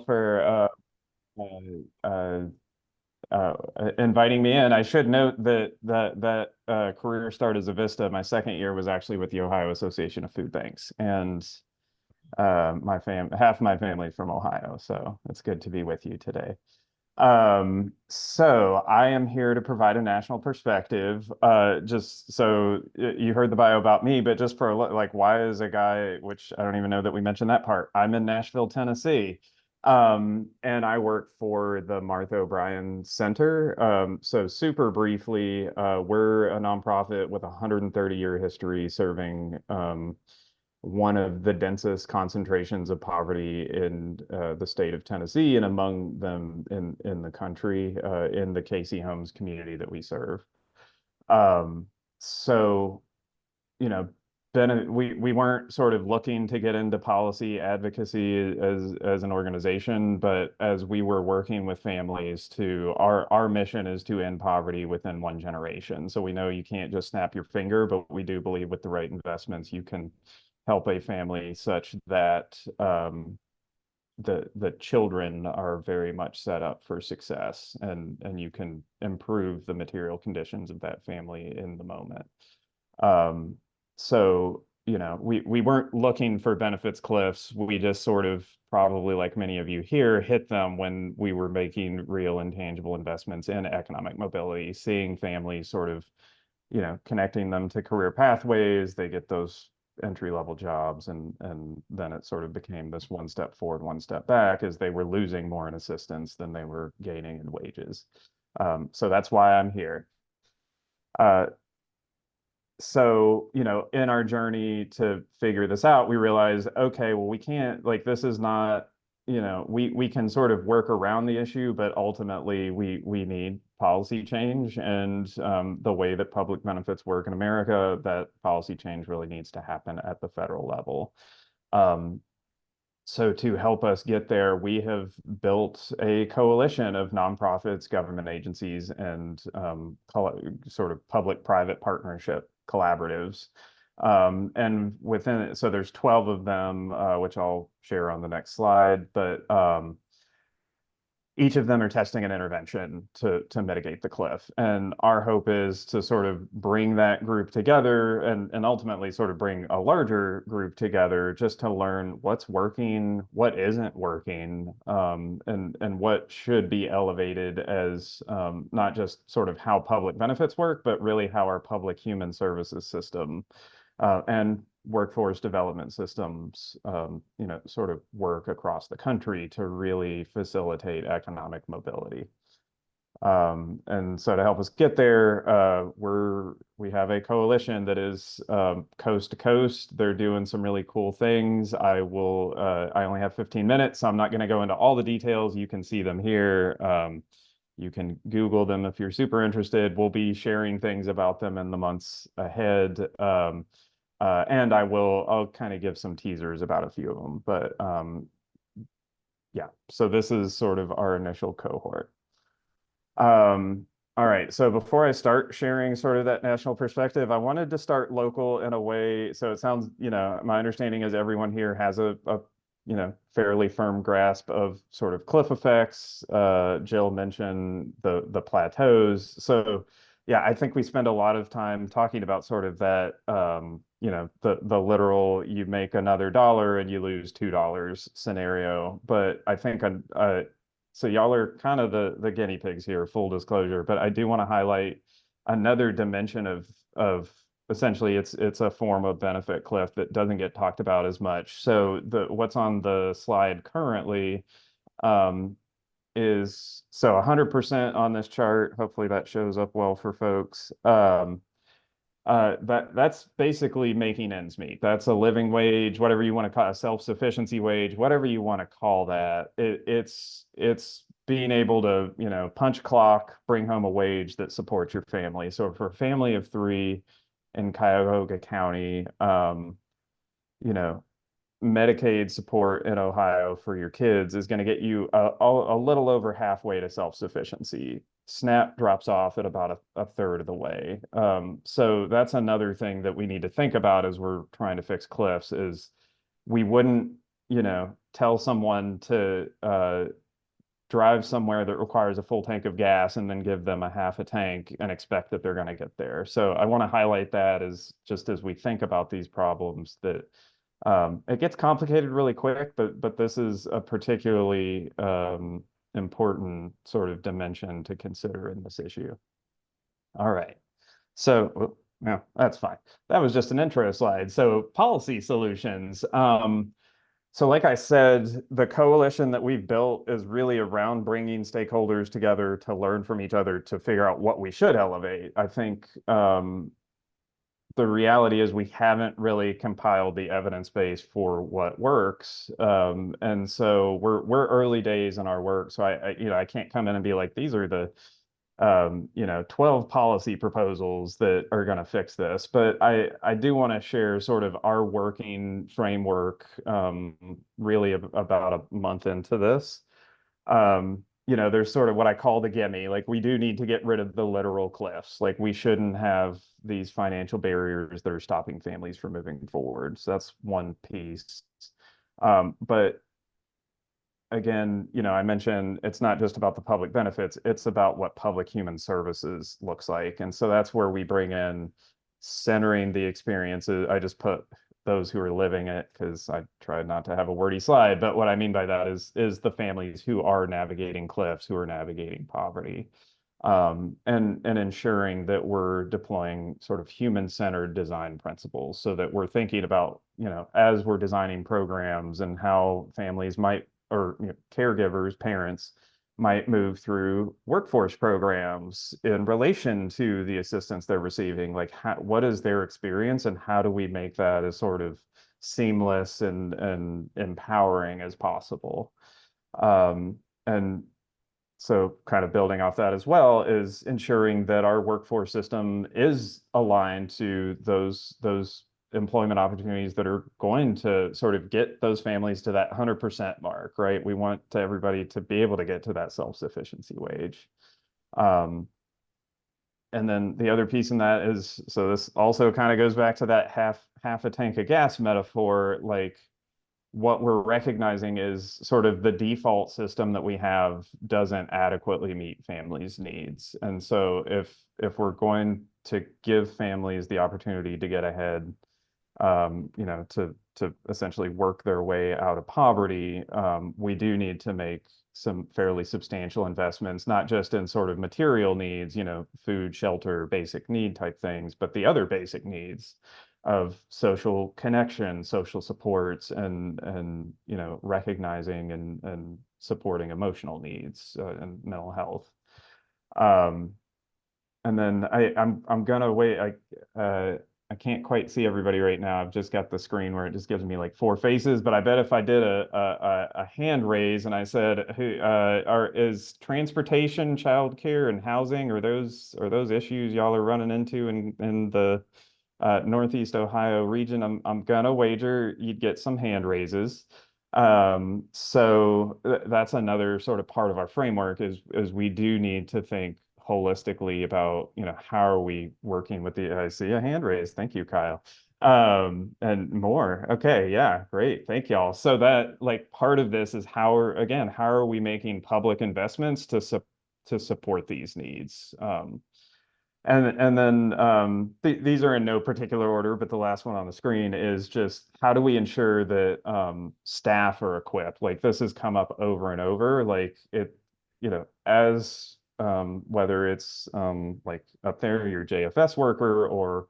for uh, uh, inviting me in. I should note that career start as a Vista, my second year was actually with the Ohio Association of Food Banks, and half my family from Ohio, so it's good to be with you today. So I am here to provide a national perspective. Just so you heard the bio about me, but just for like, why is a guy, which I don't even know that we mentioned that part. I'm in Nashville, Tennessee. And I work for the Martha O'Brien Center. So super briefly, we're a nonprofit with a 130-year history serving one of the densest concentrations of poverty in the state of Tennessee, and among them in the country, in the Casey Homes community that we serve. Um, so, you know, we weren't sort of looking to get into policy advocacy as an organization, but as we were working with families to our mission is to end poverty within one generation. So we know you can't just snap your finger, but we do believe with the right investments you can help a family such that the children are very much set up for success, and you can improve the material conditions of that family in the moment. Um, so, we weren't looking for benefits cliffs. We just sort of, probably like many of you here, hit them when we were making real and tangible investments in economic mobility, seeing families sort of, connecting them to career pathways. They get those entry-level jobs, and then it sort of became this one step forward, one step back, as they were losing more in assistance than they were gaining in wages. So that's why I'm here. Uh, so, in our journey to figure this out, we realized, okay, well, we can't, like, this is not, we can sort of work around the issue, but ultimately we need policy change. And the way that public benefits work in America, that policy change really needs to happen at the federal level. Um, so to help us get there, we have built a coalition of nonprofits, government agencies, and sort of public-private partnership collaboratives. And within it, so there's 12 of them, which I'll share on the next slide, but each of them are testing an intervention to mitigate the cliff. And our hope is to sort of bring that group together, and ultimately sort of bring a larger group together just to learn what's working, what isn't working, and what should be elevated as not just sort of how public benefits work, but really how our public human services system and workforce development systems, sort of work across the country to really facilitate economic mobility. And so to help us get there, we have a coalition that is coast to coast. They're doing some really cool things. I only have 15 minutes, so I'm not going to go into all the details. You can see them here. You can Google them if you're super interested. We'll be sharing things about them in the months ahead. And I'll kind of give some teasers about a few of them, but yeah, so this is sort of our initial cohort. All right, so before I start sharing sort of that national perspective, I wanted to start local in a way. So it sounds, my understanding is everyone here has a fairly firm grasp of sort of cliff effects. Jill mentioned the plateaus. So yeah, I think we spend a lot of time talking about sort of that, the literal, you make another dollar and you lose $2 scenario. But I think, so y'all are kind of the guinea pigs here, full disclosure, but I do want to highlight another dimension of essentially it's a form of benefit cliff that doesn't get talked about as much. So what's on the slide currently is, so 100% on this chart. Hopefully that shows up well for folks. That's basically making ends meet. That's a living wage, whatever you want to call it, a self-sufficiency wage, whatever you want to call that. It's being able to, punch clock, bring home a wage that supports your family. So for a family of three in Cuyahoga County, Medicaid support in Ohio for your kids is going to get you a little over halfway to self-sufficiency. SNAP drops off at about a third of the way. So that's another thing that we need to think about as we're trying to fix cliffs is we wouldn't, tell someone to drive somewhere that requires a full tank of gas and then give them a half a tank and expect that they're going to get there. So I want to highlight that as just as we think about these problems, that it gets complicated really quick, but this is a particularly important sort of dimension to consider in this issue. All right. So, no, that's fine. That was just an intro slide. So policy solutions. So like I said, the coalition that we've built is really around bringing stakeholders together to learn from each other to figure out what we should elevate. I think the reality is we haven't really compiled the evidence base for what works. And so we're early days in our work. So I can't come in and be like, these are the 12 policy proposals that are going to fix this. But I do want to share sort of our working framework really about a month into this. There's sort of what I call the gimme. Like, we do need to get rid of the literal cliffs. Like, we shouldn't have these financial barriers that are stopping families from moving forward. So that's one piece. But again, I mentioned it's not just about the public benefits, it's about what public human services looks like. And so that's where we bring in centering the experiences. I just put those who are living it because I tried not to have a wordy slide. But what I mean by that is the families who are navigating cliffs, who are navigating poverty, and ensuring that we're deploying sort of human-centered design principles so that we're thinking about, as we're designing programs and how families might, or caregivers, parents might move through workforce programs in relation to the assistance they're receiving. Like, what is their experience, and how do we make that as sort of seamless and empowering as possible? And so kind of building off that as well is ensuring that our workforce system is aligned to those employment opportunities that are going to sort of get those families to that 100% mark, right? We want everybody to be able to get to that self-sufficiency wage. And then the other piece in that is, so this also kind of goes back to that half a tank of gas metaphor. Like, what we're recognizing is sort of the default system that we have doesn't adequately meet families' needs. And so if we're going to give families the opportunity to get ahead, to essentially work their way out of poverty, we do need to make some fairly substantial investments, not just in sort of material needs, food, shelter, basic need type things, but the other basic needs of social connection, social supports, and recognizing and supporting emotional needs and mental health. And then I'm gonna wait. I can't quite see everybody right now. I've just got the screen where it just gives me like 4 faces. But I bet if I did a hand raise and I said, "Who is transportation, childcare, and housing? Are those issues y'all are running into in the Northeast Ohio region?" I'm gonna wager you'd get some hand raises. So that's another sort of part of our framework is we do need to think holistically about, how are we working with I see a hand raise. Thank you, Kyle. And more. Okay, yeah, great. Thank y'all. So that, like, part of this is how are we making public investments to support these needs? And then these are in no particular order, but the last one on the screen is just how do we ensure that staff are equipped? Like, this has come up over and over. Like, as whether it's like up there, your JFS worker, or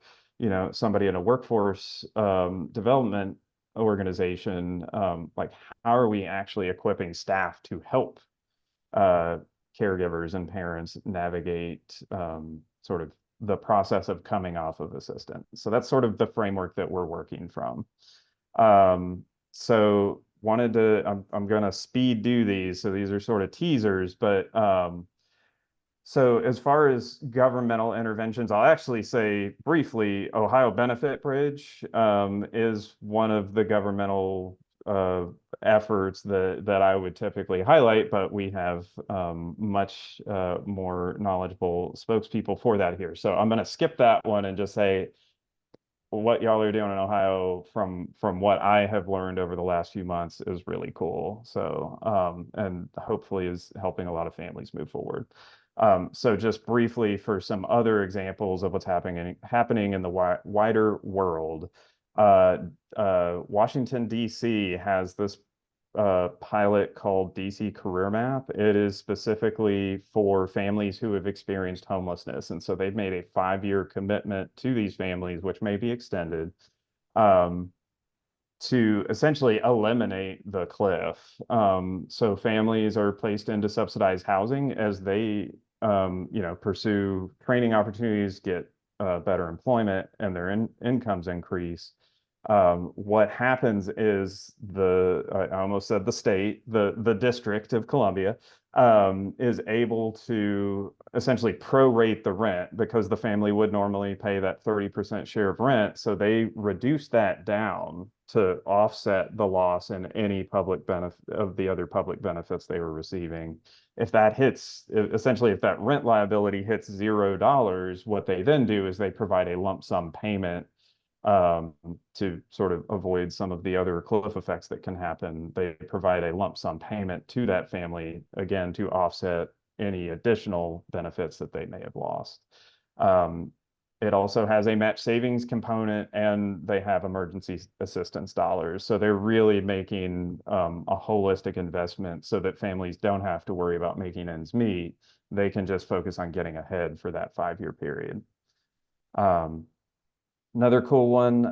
somebody in a workforce development organization, like, how are we actually equipping staff to help caregivers and parents navigate sort of the process of coming off of assistance? So that's sort of the framework that we're working from. So I'm going to speed do these. So these are sort of teasers, but so as far as governmental interventions, I'll actually say briefly, Ohio Benefit Bridge is one of the governmental efforts that I would typically highlight, but we have much more knowledgeable spokespeople for that here. So I'm going to skip that one and just say what y'all are doing in Ohio, from what I have learned over the last few months, is really cool. So, and hopefully is helping a lot of families move forward. So just briefly for some other examples of what's happening in the wider world, uh, Washington, D.C. has this pilot called DC Career Map. It is specifically for families who have experienced homelessness. And so they've made a 5-year commitment to these families, which may be extended, um, to essentially eliminate the cliff. So families are placed into subsidized housing as they, pursue training opportunities, get better employment, and their incomes increase. What happens is I almost said the state, the District of Columbia, is able to essentially prorate the rent because the family would normally pay that 30% share of rent. So they reduce that down to offset the loss in any public benefit of the other public benefits they were receiving. If that hits, essentially, if that rent liability hits $0, what they then do is they provide a lump sum payment to sort of avoid some of the other cliff effects that can happen. They provide a lump sum payment to that family, again, to offset any additional benefits that they may have lost. It also has a match savings component, and they have emergency assistance dollars. So they're really making a holistic investment so that families don't have to worry about making ends meet. They can just focus on getting ahead for that 5-year period. Another cool one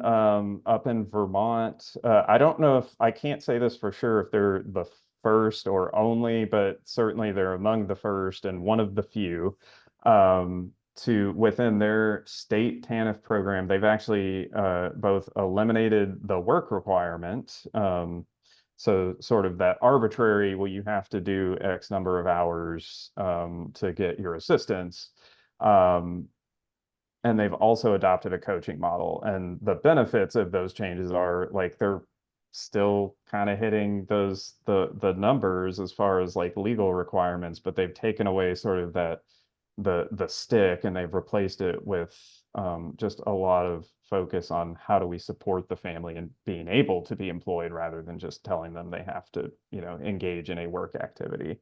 up in Vermont. I don't know if I can't say this for sure if they're the first or only, but certainly they're among the first and one of the few to within their state TANF program. They've actually both eliminated the work requirement. So sort of that arbitrary, well, you have to do X number of hours to get your assistance. And they've also adopted a coaching model. And the benefits of those changes are like they're still kind of hitting the numbers as far as like legal requirements, but they've taken away sort of that the stick, and they've replaced it with just a lot of focus on how do we support the family and being able to be employed rather than just telling them they have to, engage in a work activity.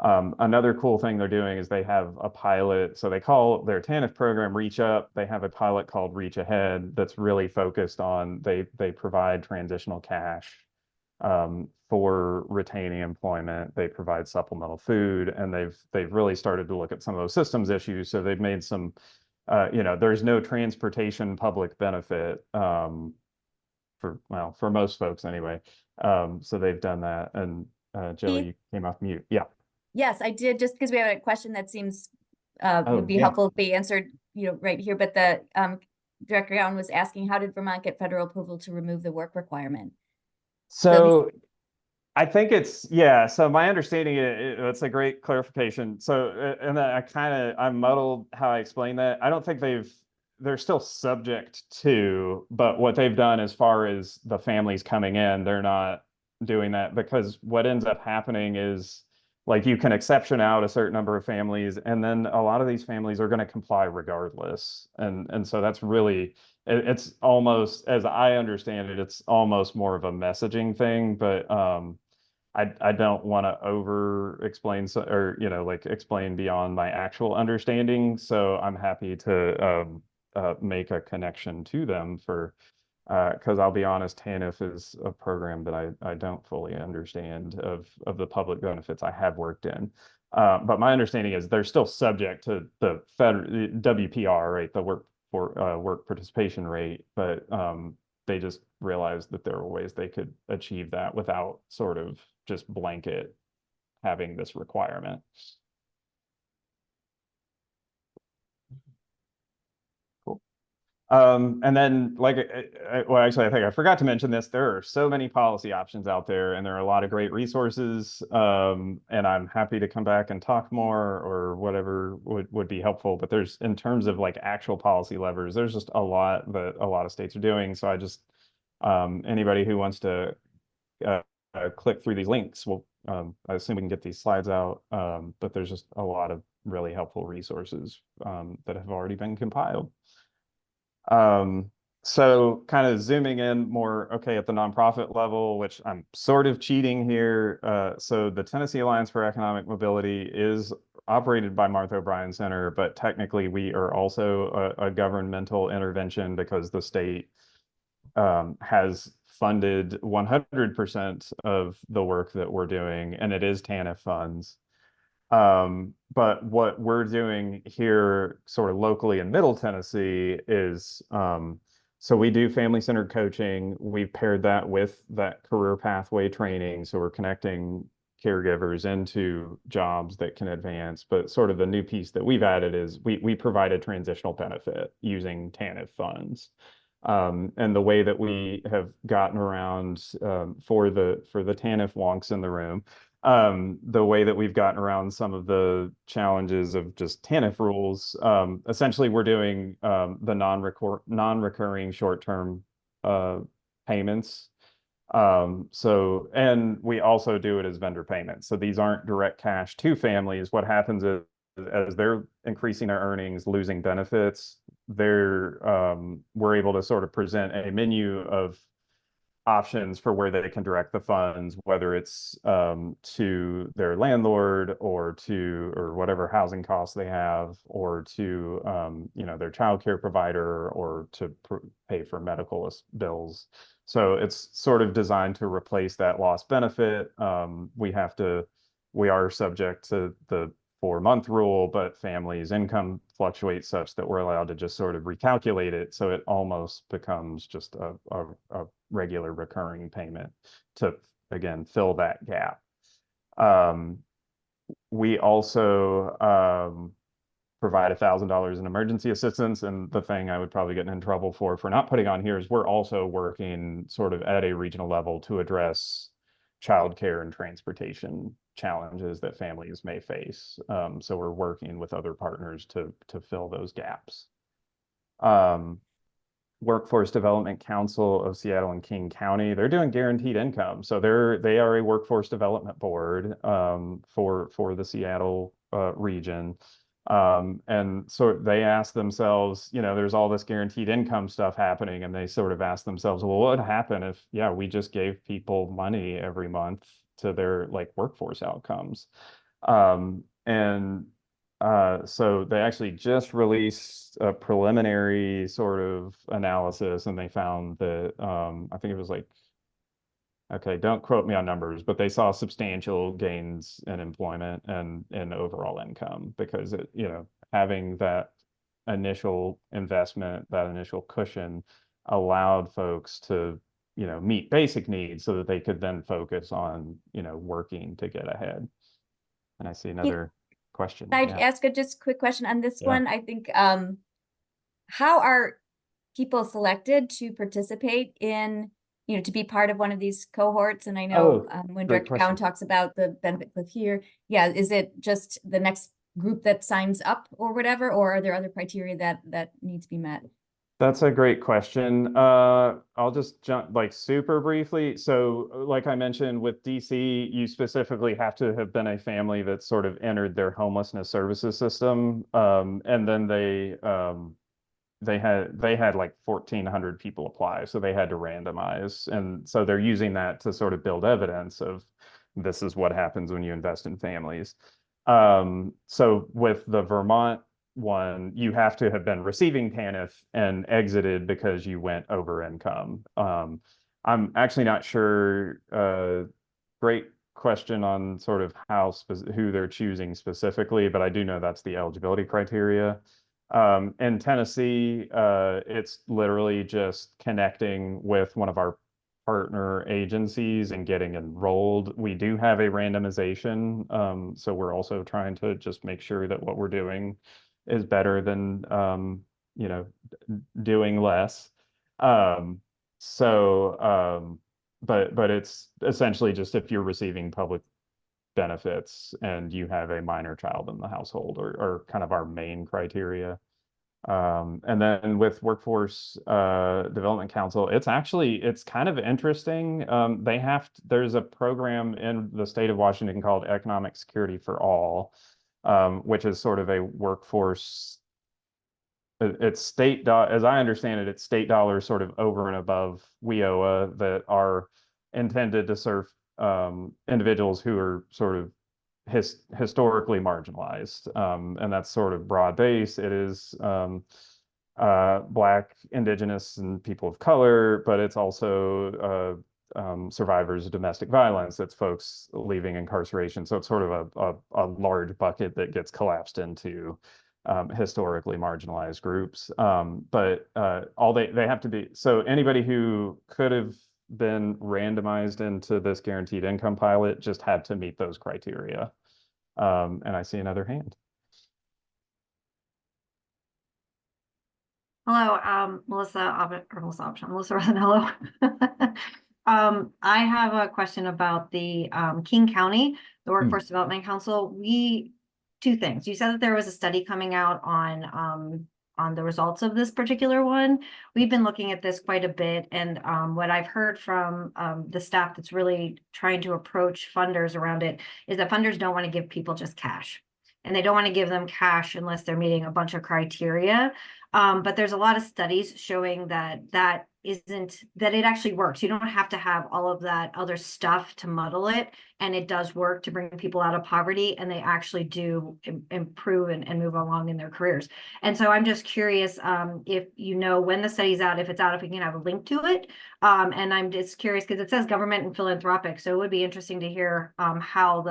Another cool thing they're doing is they have a pilot. So they call their TANF program Reach Up. They have a pilot called Reach Ahead that's really focused on they provide transitional cash for retaining employment. They provide supplemental food, and they've really started to look at some of those systems issues. So they've made some, there's no transportation public benefit for most folks anyway. So they've done that. And Joey, you came off mute. Yeah. Yes, I did, just because we have a question that seems would be yeah. helpful if be answered, right here. But the Director Gowan was asking, how did Vermont get federal approval to remove the work requirement? So I think so my understanding it's a great clarification. So, and I'm muddled how I explain that. I don't think they're still subject to, but what they've done as far as the families coming in, they're not doing that, because what ends up happening is like you can exception out a certain number of families, and then a lot of these families are going to comply regardless. And so that's really, it's almost, as I understand it, it's almost more of a messaging thing, but I don't want to over explain or like explain beyond my actual understanding. So I'm happy to make a connection to them for because I'll be honest, TANF is a program that I don't fully understand of the public benefits I have worked in. But my understanding is they're still subject to the federal WPR, right, the work participation rate, but they just realized that there were ways they could achieve that without sort of just blanket having this requirement. Cool. And then well, actually, I think I forgot to mention this. There are so many policy options out there, and there are a lot of great resources. And I'm happy to come back and talk more or whatever would be helpful. But there's, in terms of like actual policy levers, there's just a lot that a lot of states are doing. So I just, anybody who wants to click through these links, I assume we can get these slides out. But there's just a lot of really helpful resources that have already been compiled. So kind of zooming in more, okay, at the nonprofit level, which I'm sort of cheating here. So the Tennessee Alliance for Economic Mobility is operated by Martha O'Brien Center, but technically we are also a governmental intervention because the state has funded 100% of the work that we're doing, and it is TANF funds. But what we're doing here sort of locally in Middle Tennessee is so we do family-centered coaching. We've paired that with that career pathway training. So we're connecting caregivers into jobs that can advance. But sort of the new piece that we've added is we provide a transitional benefit using TANF funds. And the way that we have gotten around for the TANF wonks in the room, the way that we've gotten around some of the challenges of just TANF rules, essentially we're doing the non-recurring short-term payments. And we also do it as vendor payments. So these aren't direct cash to families. What happens is as they're increasing their earnings, losing benefits, we're able to sort of present a menu of options for where they can direct the funds, whether it's to their landlord or whatever housing costs they have, or to their childcare provider, or to pay for medical bills. So it's sort of designed to replace that lost benefit. We are subject to the 4-month rule, but families' income fluctuates such that we're allowed to just sort of recalculate it. So it almost becomes just a regular recurring payment to, again, fill that gap. We also provide $1,000 in emergency assistance. And the thing I would probably get in trouble for not putting on here is we're also working sort of at a regional level to address childcare and transportation challenges that families may face. So we're working with other partners to fill those gaps. Workforce Development Council of Seattle and King County, they're doing guaranteed income. So they are a workforce development board for the Seattle region. And so they ask themselves, there's all this guaranteed income stuff happening, and they sort of ask themselves, well, what would happen if, we just gave people money every month to their workforce outcomes? So they actually just released a preliminary sort of analysis, and they found that I think it was okay, don't quote me on numbers, but they saw substantial gains in employment and in overall income because having that initial investment, that initial cushion allowed folks to, meet basic needs so that they could then focus on, working to get ahead. And I see another question. I'd ask just a quick question on this Yeah. one. I think, how are people selected to participate in, to be part of one of these cohorts? And I know when great Director Cowan question. talks about the benefit cliff here, is it just the next group that signs up or whatever, or are there other criteria that need to be met? That's a great question. I'll just jump super briefly. So like I mentioned with DC, you specifically have to have been a family that sort of entered their homelessness services system. And then they had like 1,400 people apply, so they had to randomize. And so they're using that to sort of build evidence of this is what happens when you invest in families. So with the Vermont one, you have to have been receiving TANF and exited because you went over income. I'm actually not sure. Great question on sort of who they're choosing specifically, but I do know that's the eligibility criteria. In Tennessee, it's literally just connecting with one of our partner agencies and getting enrolled. We do have a randomization, so we're also trying to just make sure that what we're doing is better than doing less. But it's essentially just if you're receiving public benefits and you have a minor child in the household, or kind of our main criteria. And then with Workforce Development Council, it's kind of interesting. There's a program in the state of Washington called Economic Security for All, which is sort of a workforce it's as I understand it, it's state dollars sort of over and above WIOA that are intended to serve individuals who are sort of historically marginalized. And that's sort of broad base. It is Black, Indigenous, and people of color, but it's also survivors of domestic violence. It's folks leaving incarceration. So it's sort of a large bucket that gets collapsed into historically marginalized groups. But all they have to be, so anybody who could have been randomized into this guaranteed income pilot just had to meet those criteria. And I see another hand. Hello, Melissa Rosanello. I have a question about the King County, the Workforce Development Council. Two things. You said that there was a study coming out on the results of this particular one. We've been looking at this quite a bit, and what I've heard from the staff that's really trying to approach funders around it is that funders don't want to give people just cash. And they don't want to give them cash unless they're meeting a bunch of criteria. But there's a lot of studies showing that it actually works. You don't have to have all of that other stuff to muddle it. And it does work to bring people out of poverty, and they actually do improve and move along in their careers. And so I'm just curious if you know when the study's out, if it's out, if we can have a link to it. And I'm just curious because it says government and philanthropic. So it would be interesting to hear how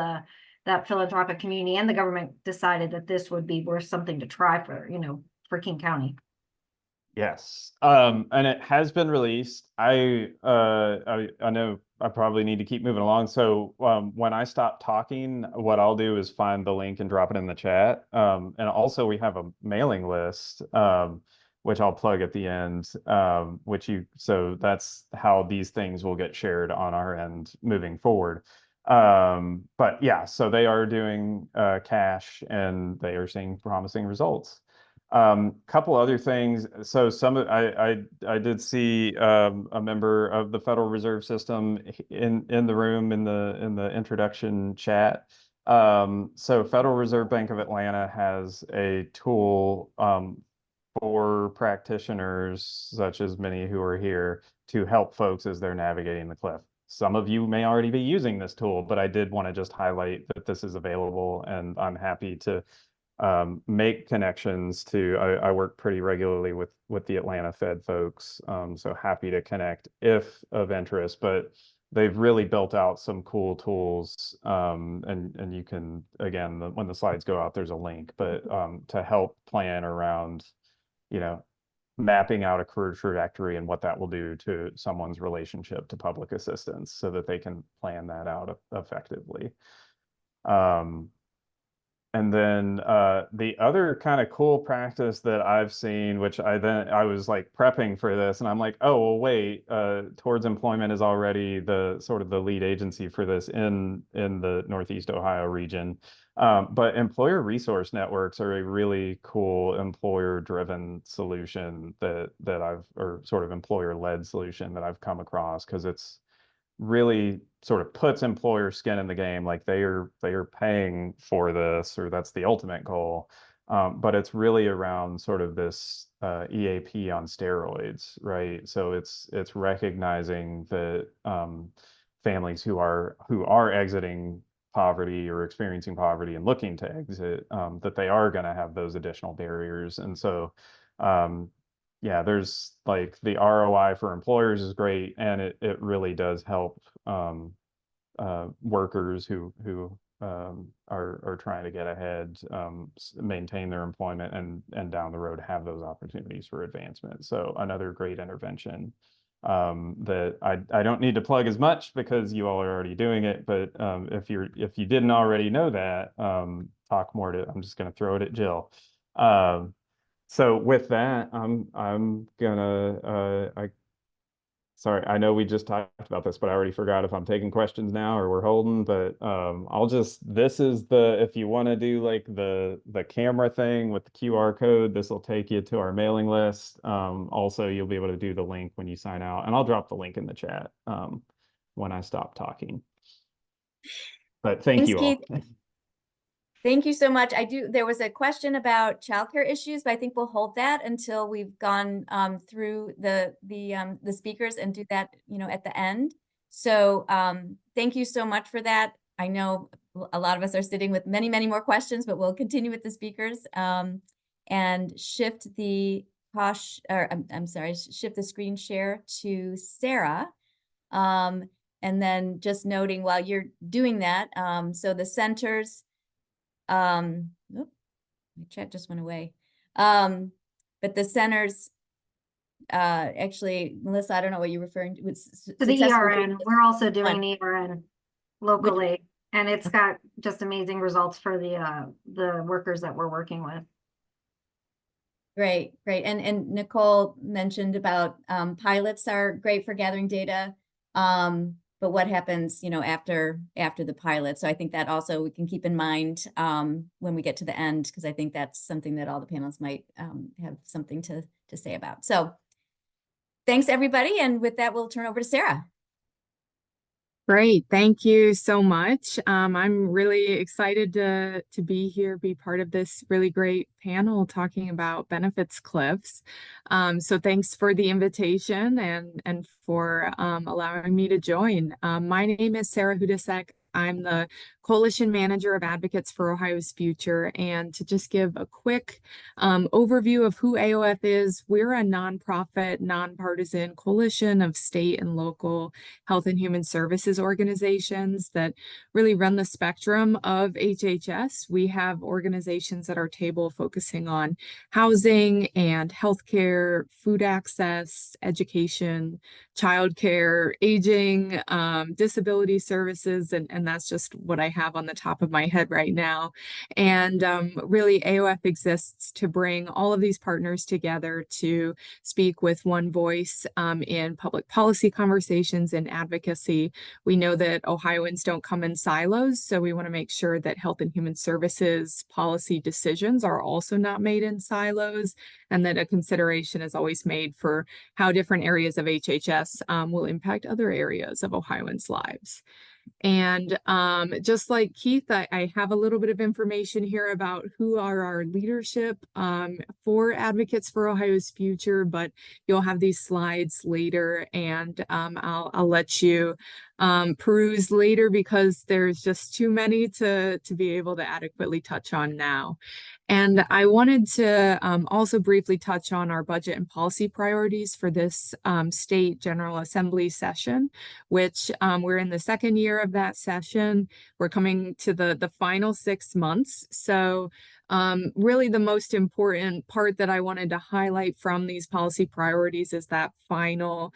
that philanthropic community and the government decided that this would be worth something to try for King County. Yes. And it has been released. I know I probably need to keep moving along. So when I stop talking, what I'll do is find the link and drop it in the chat. And also we have a mailing list, which I'll plug at the end, so that's how these things will get shared on our end moving forward. But yeah, so they are doing cash, and they are seeing promising results. Couple other things. So I did see a member of the Federal Reserve System in the room in the introduction chat. So Federal Reserve Bank of Atlanta has a tool for practitioners, such as many who are here, to help folks as they're navigating the cliff. Some of you may already be using this tool, but I did want to just highlight that this is available, and I'm happy to make connections to, I work pretty regularly with the Atlanta Fed folks, so happy to connect if of interest, but they've really built out some cool tools, and you can, again, when the slides go out, there's a link, but to help plan around, mapping out a career trajectory and what that will do to someone's relationship to public assistance so that they can plan that out effectively. And then the other kind of cool practice that I've seen, which I was like prepping for this, and I'm like, oh, well, wait, Towards Employment is already the sort of the lead agency for this in the Northeast Ohio region. But employer resource networks are a really cool employer-driven solution or sort of employer-led solution that I've come across, because it's really sort of puts employer skin in the game, like they are paying for this, or that's the ultimate goal. But it's really around sort of this EAP on steroids, right? So it's recognizing that families who are exiting poverty or experiencing poverty and looking to exit, that they are going to have those additional barriers. And so yeah, there's like the ROI for employers is great, and it really does help workers who are trying to get ahead, maintain their employment, and down the road have those opportunities for advancement. So another great intervention that I don't need to plug as much because you all are already doing it. But if you didn't already know that, talk more to. I'm just going to throw it at Jill. So with that, I'm gonna sorry, I know we just talked about this, but I already forgot if I'm taking questions now or we're holding, but this is if you want to do like the camera thing with the QR code, this will take you to our mailing list. Also, you'll be able to do the link when you sign out, and I'll drop the link in the chat when I stop talking. But thank Thanks, you all. Keith. Thank you so much. There was a question about childcare issues, but I think we'll hold that until we've gone through the speakers and do that, at the end. So thank you so much for that. I know a lot of us are sitting with many, many more questions, but we'll continue with the speakers and shift the shift the screen share to Sarah. And then just noting while you're doing that, so the centers, my chat just went away. But the centers, actually, Melissa, I don't know what you're referring to. To the ERN, we're also doing ERN locally, and it's got just amazing results for the workers that we're working with. Great. And Nicole mentioned about pilots are great for gathering data. But what happens, after the pilot? So I think that also we can keep in mind when we get to the end, because I think that's something that all the panelists might have something to say about. So thanks, everybody. And with that, we'll turn over to Sarah. Great. Thank you so much. I'm really excited to be here, be part of this really great panel talking about benefits cliffs. So thanks for the invitation and for allowing me to join. My name is Sarah Hudacek. I'm the Coalition Manager of Advocates for Ohio's Future. And to just give a quick overview of who AOF is, we're a nonprofit, nonpartisan coalition of state and local health and human services organizations that really run the spectrum of HHS. We have organizations at our table focusing on housing and healthcare, food access, education, childcare, aging, disability services, and that's just what I have on the top of my head right now. And really, AOF exists to bring all of these partners together to speak with one voice in public policy conversations and advocacy. We know that Ohioans don't come in silos, so we want to make sure that health and human services policy decisions are also not made in silos, and that a consideration is always made for how different areas of HHS will impact other areas of Ohioans' lives. And just like Keith, I have a little bit of information here about who are our leadership for Advocates for Ohio's Future, but you'll have these slides later, and I'll let you peruse later because there's just too many to be able to adequately touch on now. And I wanted to also briefly touch on our budget and policy priorities for this state General Assembly session, which we're in the second year of that session. We're coming to the final 6 months. So really the most important part that I wanted to highlight from these policy priorities is that final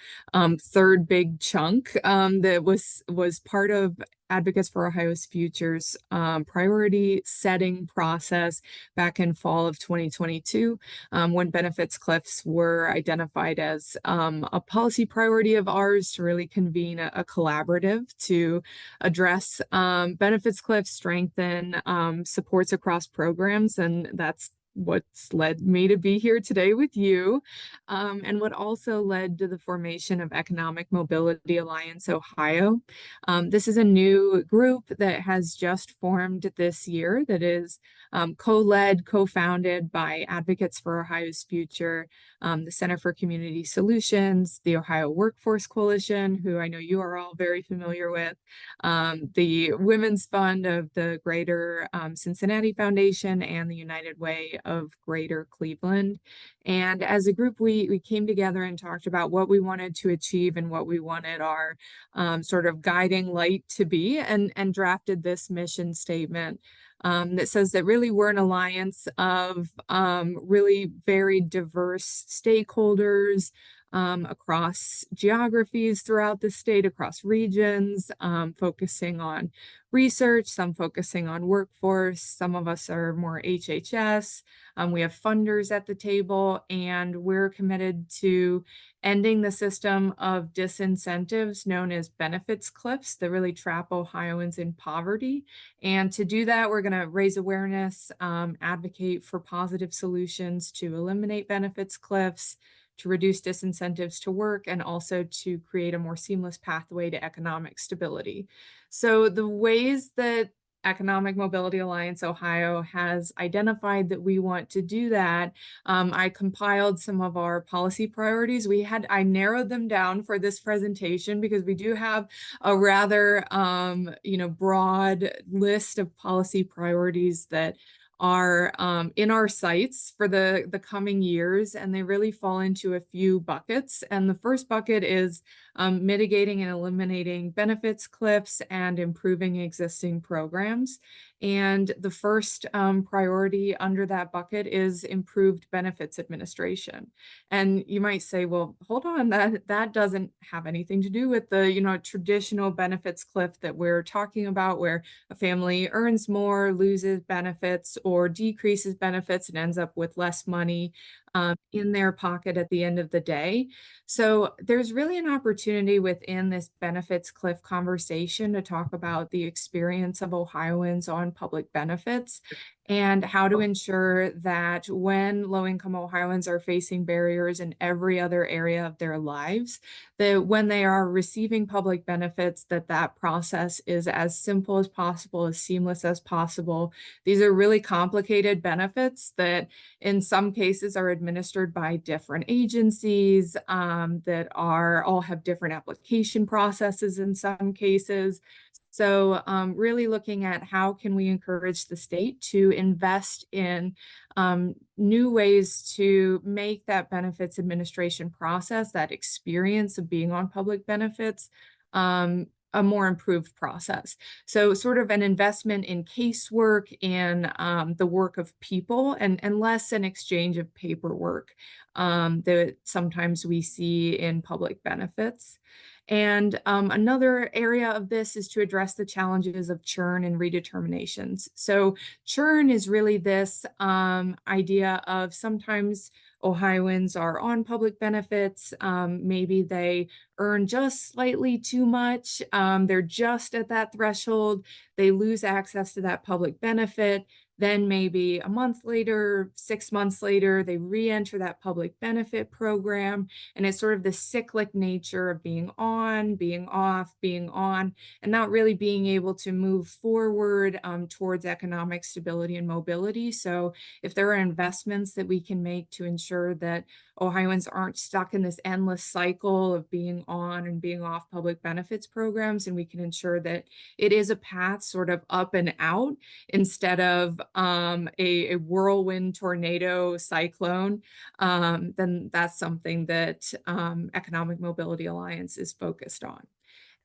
third big chunk that was part of Advocates for Ohio's Future's priority setting process back in fall of 2022, when benefits cliffs were identified as a policy priority of ours to really convene a collaborative to address benefits cliffs, strengthen supports across programs, and that's what's led me to be here today with you, and what also led to the formation of Economic Mobility Alliance Ohio. This is a new group that has just formed this year that is co-led, co-founded by Advocates for Ohio's Future, the Center for Community Solutions, the Ohio Workforce Coalition, who I know you are all very familiar with, the Women's Fund of the Greater Cincinnati Foundation, and the United Way of Greater Cleveland. And as a group, we came together and talked about what we wanted to achieve and what we wanted our sort of guiding light to be, and drafted this mission statement that says that really we're an alliance of really very diverse stakeholders across geographies throughout the state, across regions, focusing on research, some focusing on workforce. Some of us are more HHS. We have funders at the table, and we're committed to ending the system of disincentives known as benefits cliffs that really trap Ohioans in poverty. And to do that, we're going to raise awareness, advocate for positive solutions to eliminate benefits cliffs, to reduce disincentives to work, and also to create a more seamless pathway to economic stability. So the ways that Economic Mobility Alliance Ohio has identified that we want to do that, I compiled some of our policy priorities. I narrowed them down for this presentation because we do have a rather, broad list of policy priorities that are in our sights for the coming years, and they really fall into a few buckets. And the first bucket is mitigating and eliminating benefits cliffs and improving existing programs. And the first priority under that bucket is improved benefits administration. And you might say, well, hold on, that doesn't have anything to do with the traditional benefits cliff that we're talking about, where a family earns more, loses benefits, or decreases benefits and ends up with less money in their pocket at the end of the day. So there's really an opportunity within this benefits cliff conversation to talk about the experience of Ohioans on public benefits and how to ensure that when low-income Ohioans are facing barriers in every other area of their lives, that when they are receiving public benefits, that process is as simple as possible, as seamless as possible. These are really complicated benefits that in some cases are administered by different agencies that all have different application processes in some cases. So really looking at how can we encourage the state to invest in new ways to make that benefits administration process, that experience of being on public benefits, a more improved process. So sort of an investment in casework and the work of people and less an exchange of paperwork that sometimes we see in public benefits. And another area of this is to address the challenges of churn and redeterminations. So churn is really this idea of sometimes Ohioans are on public benefits. Maybe they earn just slightly too much. They're just at that threshold. They lose access to that public benefit. Then maybe a month later, 6 months later, they re-enter that public benefit program. And it's sort of the cyclic nature of being on, being off, being on, and not really being able to move forward towards economic stability and mobility. So if there are investments that we can make to ensure that Ohioans aren't stuck in this endless cycle of being on and being off public benefits programs, and we can ensure that it is a path sort of up and out instead of a whirlwind tornado cyclone, then that's something that Economic Mobility Alliance is focused on.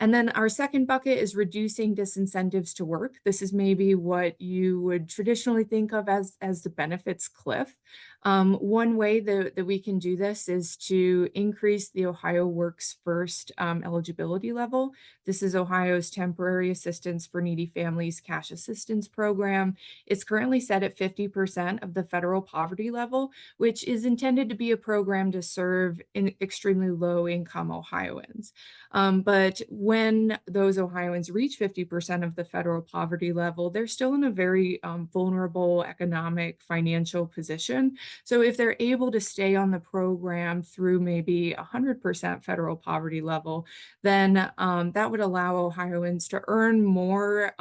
And then our second bucket is reducing disincentives to work. This is maybe what you would traditionally think of as the benefits cliff. One way that we can do this is to increase the Ohio Works First eligibility level. This is Ohio's Temporary Assistance for Needy Families Cash Assistance Program. It's currently set at 50% of the federal poverty level, which is intended to be a program to serve in extremely low-income Ohioans. But when those Ohioans reach 50% of the federal poverty level, they're still in a very vulnerable economic financial position. So if they're able to stay on the program through maybe 100% federal poverty level, then that would allow Ohioans to earn more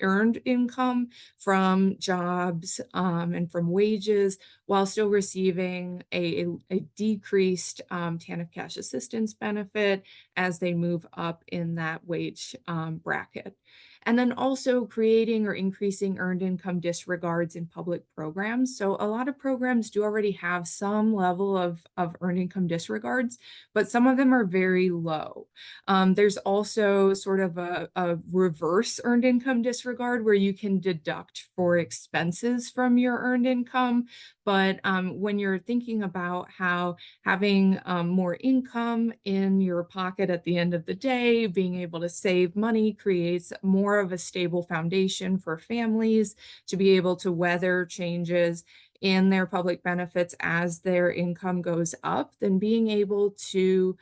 earned income from jobs and from wages while still receiving a decreased TANF cash assistance benefit as they move up in that wage bracket. And then also creating or increasing earned income disregards in public programs. So a lot of programs do already have some level of earned income disregards, but some of them are very low. There's also sort of a reverse earned income disregard where you can deduct for expenses from your earned income. But when you're thinking about how having more income in your pocket at the end of the day, being able to save money creates more of a stable foundation for families to be able to weather changes in their public benefits as their income goes up, then being able to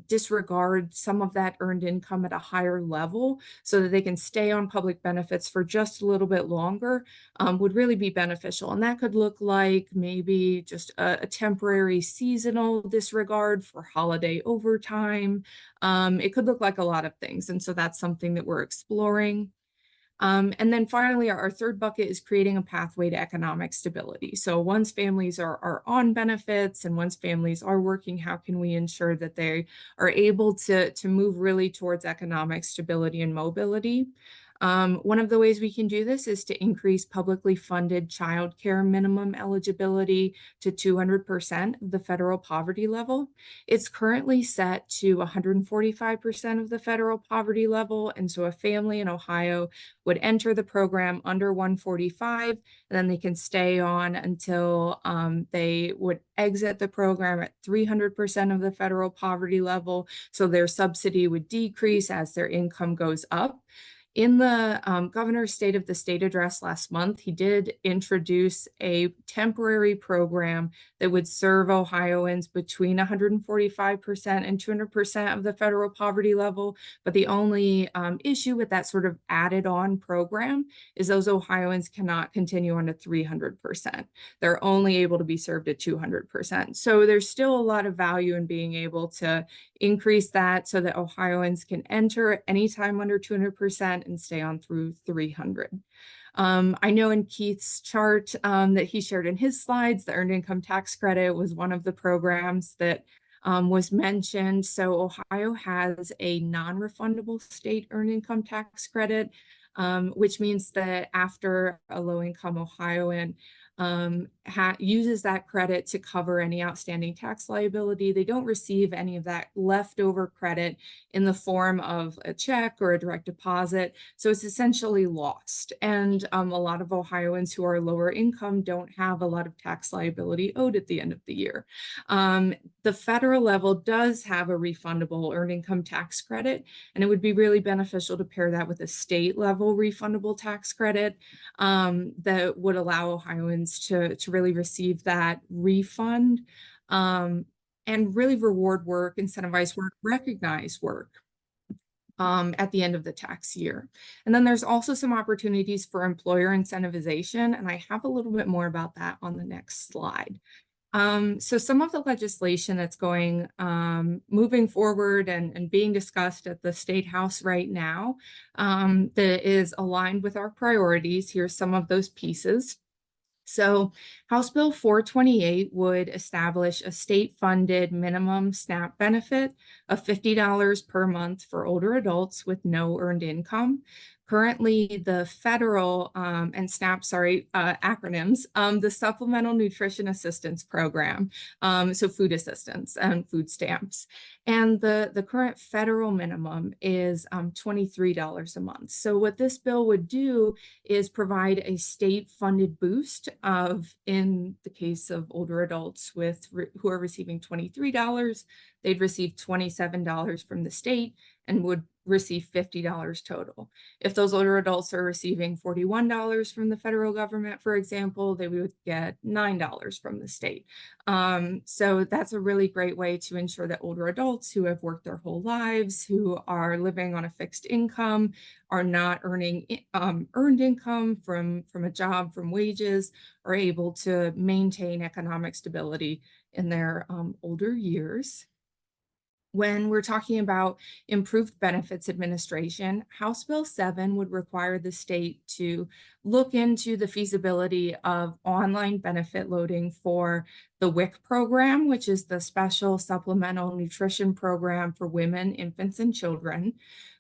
disregard some of that earned income at a higher level so that they can stay on public benefits for just a little bit longer would really be beneficial. And that could look like maybe just a temporary seasonal disregard for holiday overtime. It could look like a lot of things. And so that's something that we're exploring. And then finally, our third bucket is creating a pathway to economic stability. So once families are on benefits and once families are working, how can we ensure that they are able to move really towards economic stability and mobility? One of the ways we can do this is to increase publicly funded childcare minimum eligibility to 200% of the federal poverty level. It's currently set to 145% of the federal poverty level. And so a family in Ohio would enter the program under 145, and then they can stay on until they would exit the program at 300% of the federal poverty level. So their subsidy would decrease as their income goes up. In the governor's State of the State address last month, he did introduce a temporary program that would serve Ohioans between 145% and 200% of the federal poverty level. But the only issue with that sort of added on program is those Ohioans cannot continue on to 300%. They're only able to be served at 200%. So there's still a lot of value in being able to increase that so that Ohioans can enter anytime under 200% and stay on through 300. I know in Keith's chart that he shared in his slides, the Earned Income Tax Credit was one of the programs that was mentioned. So Ohio has a non-refundable state Earned Income Tax Credit, which means that after a low-income Ohioan uses that credit to cover any outstanding tax liability, they don't receive any of that leftover credit in the form of a check or a direct deposit. So it's essentially lost. And a lot of Ohioans who are lower income don't have a lot of tax liability owed at the end of the year. The federal level does have a refundable Earned Income Tax Credit, and it would be really beneficial to pair that with a state level refundable tax credit that would allow Ohioans to really receive that refund and really reward work, incentivize work, recognize work at the end of the tax year. And then there's also some opportunities for employer incentivization, and I have a little bit more about that on the next slide. So some of the legislation that's moving forward and being discussed at the State House right now that is aligned with our priorities. Here's some of those pieces. So House Bill 428 would establish a state-funded minimum SNAP benefit of $50 per month for older adults with no earned income. Currently, the federal and SNAP, acronyms, the Supplemental Nutrition Assistance Program, so food assistance and food stamps. And the current federal minimum is $23 a month. So what this bill would do is provide a state-funded boost of, in the case of older adults who are receiving $23, they'd receive $27 from the state and would receive $50 total. If those older adults are receiving $41 from the federal government, for example, they would get $9 from the state. So that's a really great way to ensure that older adults who have worked their whole lives, who are living on a fixed income, are not earning earned income from a job, from wages, are able to maintain economic stability in their older years. When we're talking about improved benefits administration, House Bill 7 would require the state to look into the feasibility of online benefit loading for the WIC program, which is the Special Supplemental Nutrition Program for women, infants, and children.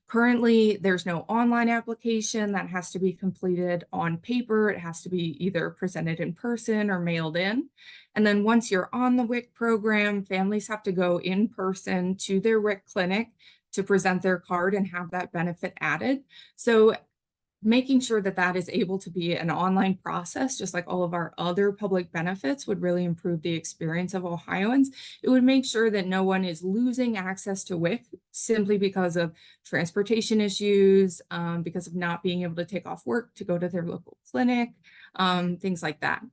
Currently, there's no online application that has to be completed on paper. It has to be either presented in person or mailed in. And then once you're on the WIC program, families have to go in person to their WIC clinic to present their card and have that benefit added. So making sure that that is able to be an online process, just like all of our other public benefits, would really improve the experience of Ohioans. It would make sure that no one is losing access to WIC simply because of transportation issues, because of not being able to take off work to go to their local clinic, things like that.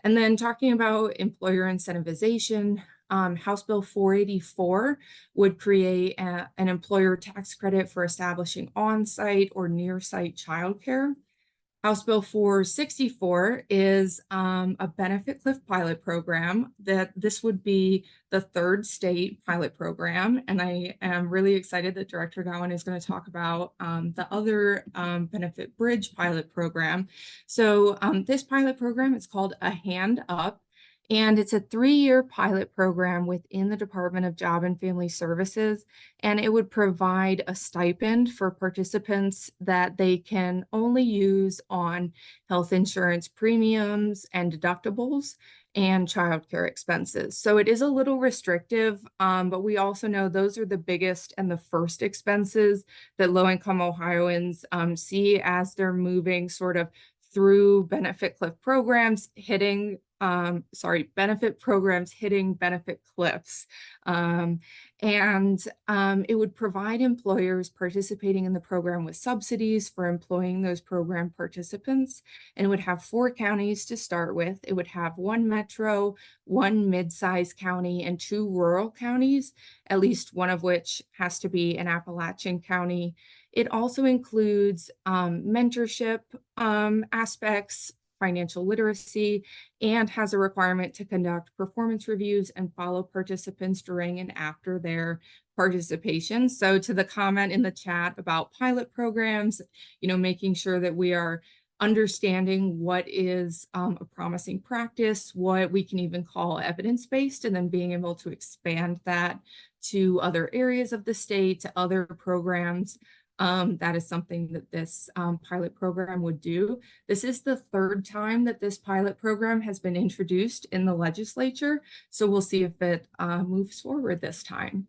And then talking about employer incentivization, House Bill 484 would create an employer tax credit for establishing on-site or near-site childcare. House Bill 464 is a benefit cliff pilot program that this would be the third state pilot program. And I am really excited that Director Gowan is going to talk about the other benefit bridge pilot program. So this pilot program is called A Hand Up. And it's a 3-year pilot program within the Department of Job and Family Services. And it would provide a stipend for participants that they can only use on health insurance premiums and deductibles and childcare expenses. So it is a little restrictive, but we also know those are the biggest and the first expenses that low-income Ohioans see as they're moving sort of through benefit cliff programs, benefit programs hitting benefit cliffs. It would provide employers participating in the program with subsidies for employing those program participants. And it would have 4 counties to start with. It would have 1 metro, 1 mid-sized county, and 2 rural counties, at least one of which has to be an Appalachian county. It also includes mentorship aspects, financial literacy, and has a requirement to conduct performance reviews and follow participants during and after their participation. So to the comment in the chat about pilot programs, making sure that we are understanding what is a promising practice, what we can even call evidence-based, and then being able to expand that to other areas of the state, to other programs. That is something that this pilot program would do. This is the 3rd time that this pilot program has been introduced in the legislature, so we'll see if it moves forward this time.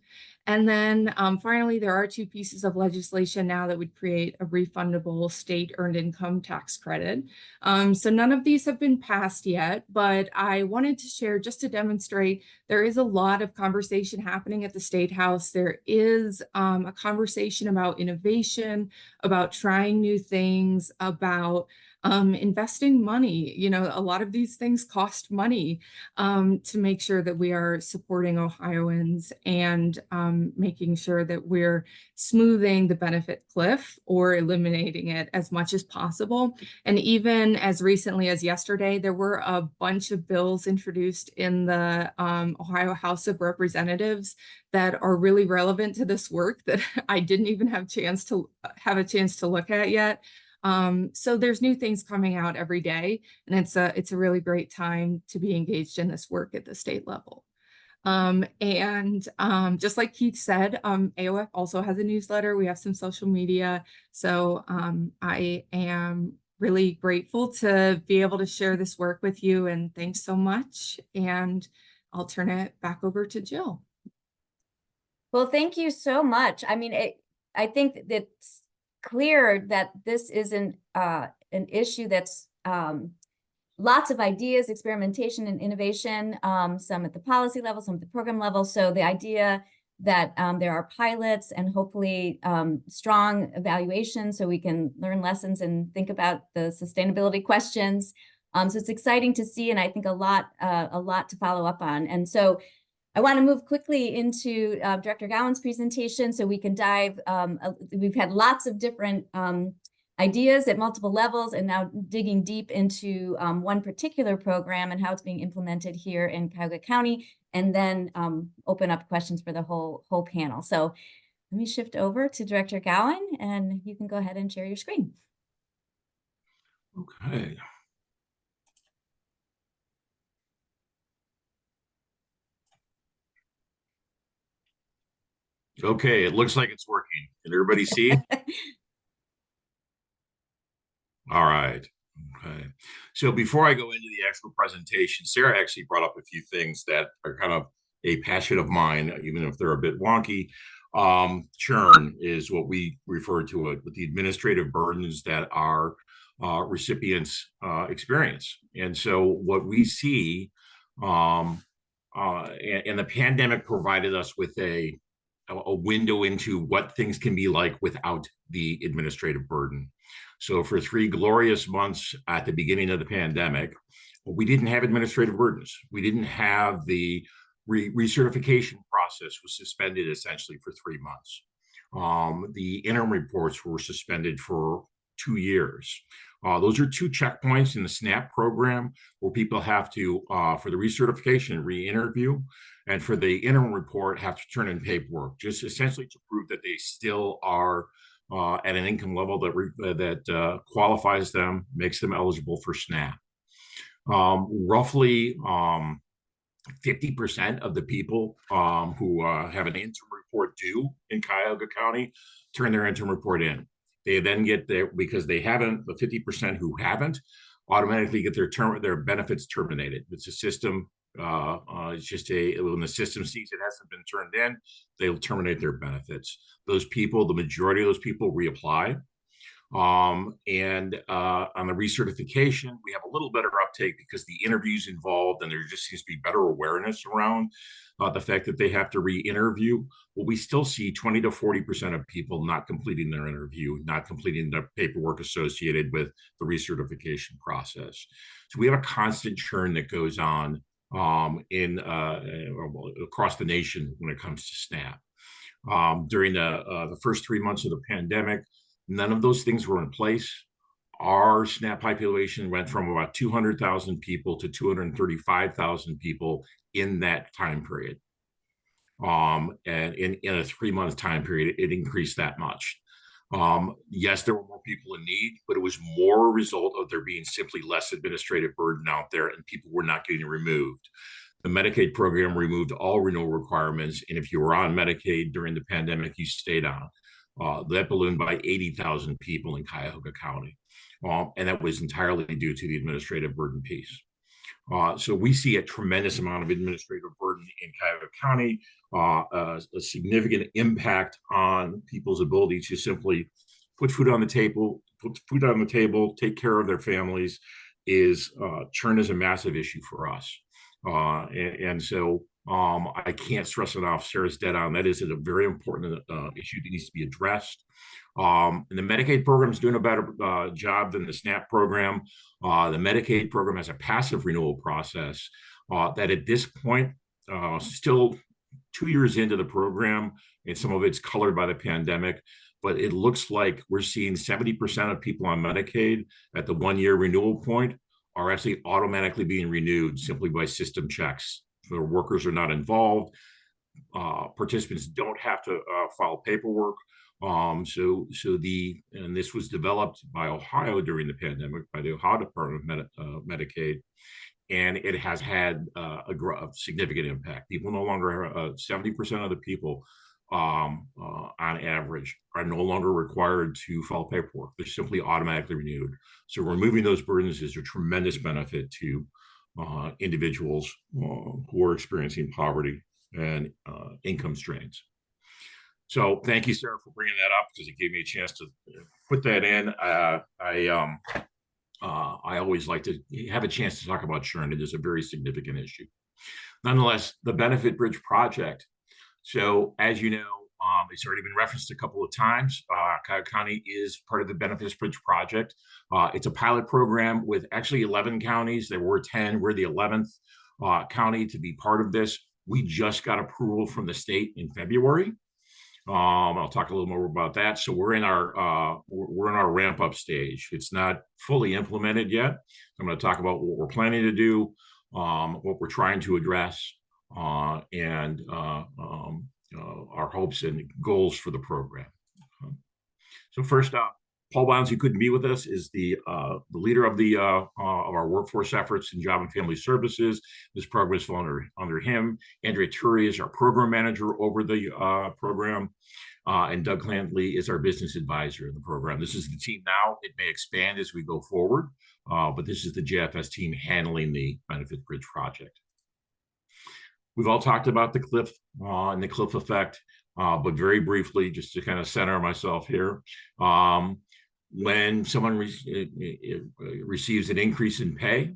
And then finally, there are 2 pieces of legislation now that would create a refundable state earned income tax credit. So none of these have been passed yet, but I wanted to share just to demonstrate there is a lot of conversation happening at the State House. There is a conversation about innovation, about trying new things, about investing money. A lot of these things cost money to make sure that we are supporting Ohioans and making sure that we're smoothing the benefit cliff or eliminating it as much as possible. And even as recently as yesterday, there were a bunch of bills introduced in the Ohio House of Representatives that are really relevant to this work that I didn't even have a chance to look at yet. So there's new things coming out every day, and it's a really great time to be engaged in this work at the state level. Just like Keith said, AOF also has a newsletter. We have some social media. So I am really grateful to be able to share this work with you, and thanks so much. And I'll turn it back over to Jill. Well, thank you so much. I mean, I think it's clear that this isn't an issue that's lots of ideas, experimentation, and innovation, some at the policy level, some at the program level. So the idea that there are pilots and hopefully strong evaluation so we can learn lessons and think about the sustainability questions. So it's exciting to see, and I think a lot to follow up on. And so I want to move quickly into Director Gowan's presentation so we can dive. We've had lots of different ideas at multiple levels, and now digging deep into one particular program and how it's being implemented here in Cuyahoga County, and then open up questions for the whole panel. So let me shift over to Director Gowan, and you can go ahead and share your screen. Okay. Okay, it looks like it's working. Can everybody see? All right. Okay. So before I go into the actual presentation, Sarah actually brought up a few things that are kind of a passion of mine, even if they're a bit wonky. Churn is what we refer to it with the administrative burdens that our recipients experience. And so what we see, and the pandemic provided us with a window into what things can be like without the administrative burden. So for 3 glorious months at the beginning of the pandemic, we didn't have administrative burdens. We didn't have the recertification process was suspended essentially for 3 months. The interim reports were suspended for 2 years. Those are 2 checkpoints in the SNAP program where people have to, for the recertification, re-interview, and for the interim report, have to turn in paperwork, just essentially to prove that they still are at an income level that qualifies them, makes them eligible for SNAP. Roughly 50% of the people who have an interim report due in Cuyahoga County turn their interim report in. They then get their, because they haven't, the 50% who haven't automatically get their benefits terminated. It's a system. It's just when the system sees it hasn't been turned in, they'll terminate their benefits. Those people, the majority of those people reapply. On the recertification, we have a little better uptake because the interviews involved, and there just seems to be better awareness around the fact that they have to re-interview. But we still see 20 to 40% of people not completing their interview, not completing the paperwork associated with the recertification process. So we have a constant churn that goes on across the nation when it comes to SNAP. During the first 3 months of the pandemic, none of those things were in place. Our SNAP population went from about 200,000 people to 235,000 people in that time period. And in a 3-month time period, it increased that much. Yes, there were more people in need, but it was more a result of there being simply less administrative burden out there, and people were not getting removed. The Medicaid program removed all renewal requirements, and if you were on Medicaid during the pandemic, you stayed on. That ballooned by 80,000 people in Cuyahoga County. And that was entirely due to the administrative burden piece. So we see a tremendous amount of administrative burden in Cuyahoga County, a significant impact on people's ability to simply put food on the table, take care of their families. Churn is a massive issue for us. So I can't stress enough, Sarah's dead on, that is a very important issue that needs to be addressed. And the Medicaid program is doing a better job than the SNAP program. The Medicaid program has a passive renewal process that at this point, still 2 years into the program, and some of it's colored by the pandemic, but it looks like we're seeing 70% of people on Medicaid at the 1-year renewal point are actually automatically being renewed simply by system checks. The workers are not involved. Participants don't have to file paperwork. And this was developed by Ohio during the pandemic, by the Ohio Department of Medicaid, and it has had a significant impact. People no longer, 70% of the people on average are no longer required to file paperwork. They're simply automatically renewed. So removing those burdens is a tremendous benefit to individuals who are experiencing poverty and income strains. So thank you, Sarah, for bringing that up, because it gave me a chance to put that in. I always like to have a chance to talk about churn. It is a very significant issue. Nonetheless, the Benefit Bridge Project. So as you know, it's already been referenced a couple of times. Cuyahoga County is part of the Benefit Bridge Project. It's a pilot program with actually 11 counties. There were 10. We're the 11th county to be part of this. We just got approval from the state in February. I'll talk a little more about that. So we're in our ramp up stage. It's not fully implemented yet. I'm going to talk about what we're planning to do, what we're trying to address, and our hopes and goals for the program. So first up, Paul Bounds, who couldn't be with us, is the leader of our workforce efforts in Job and Family Services. This program is under him. Andrea Turi is our program manager over the program, and Doug Clantley is our business advisor in the program. This is the team now. It may expand as we go forward, but this is the JFS team handling the Benefit Bridge Project. We've all talked about the cliff and the cliff effect, but very briefly, just to kind of center myself here, when someone receives an increase in pay,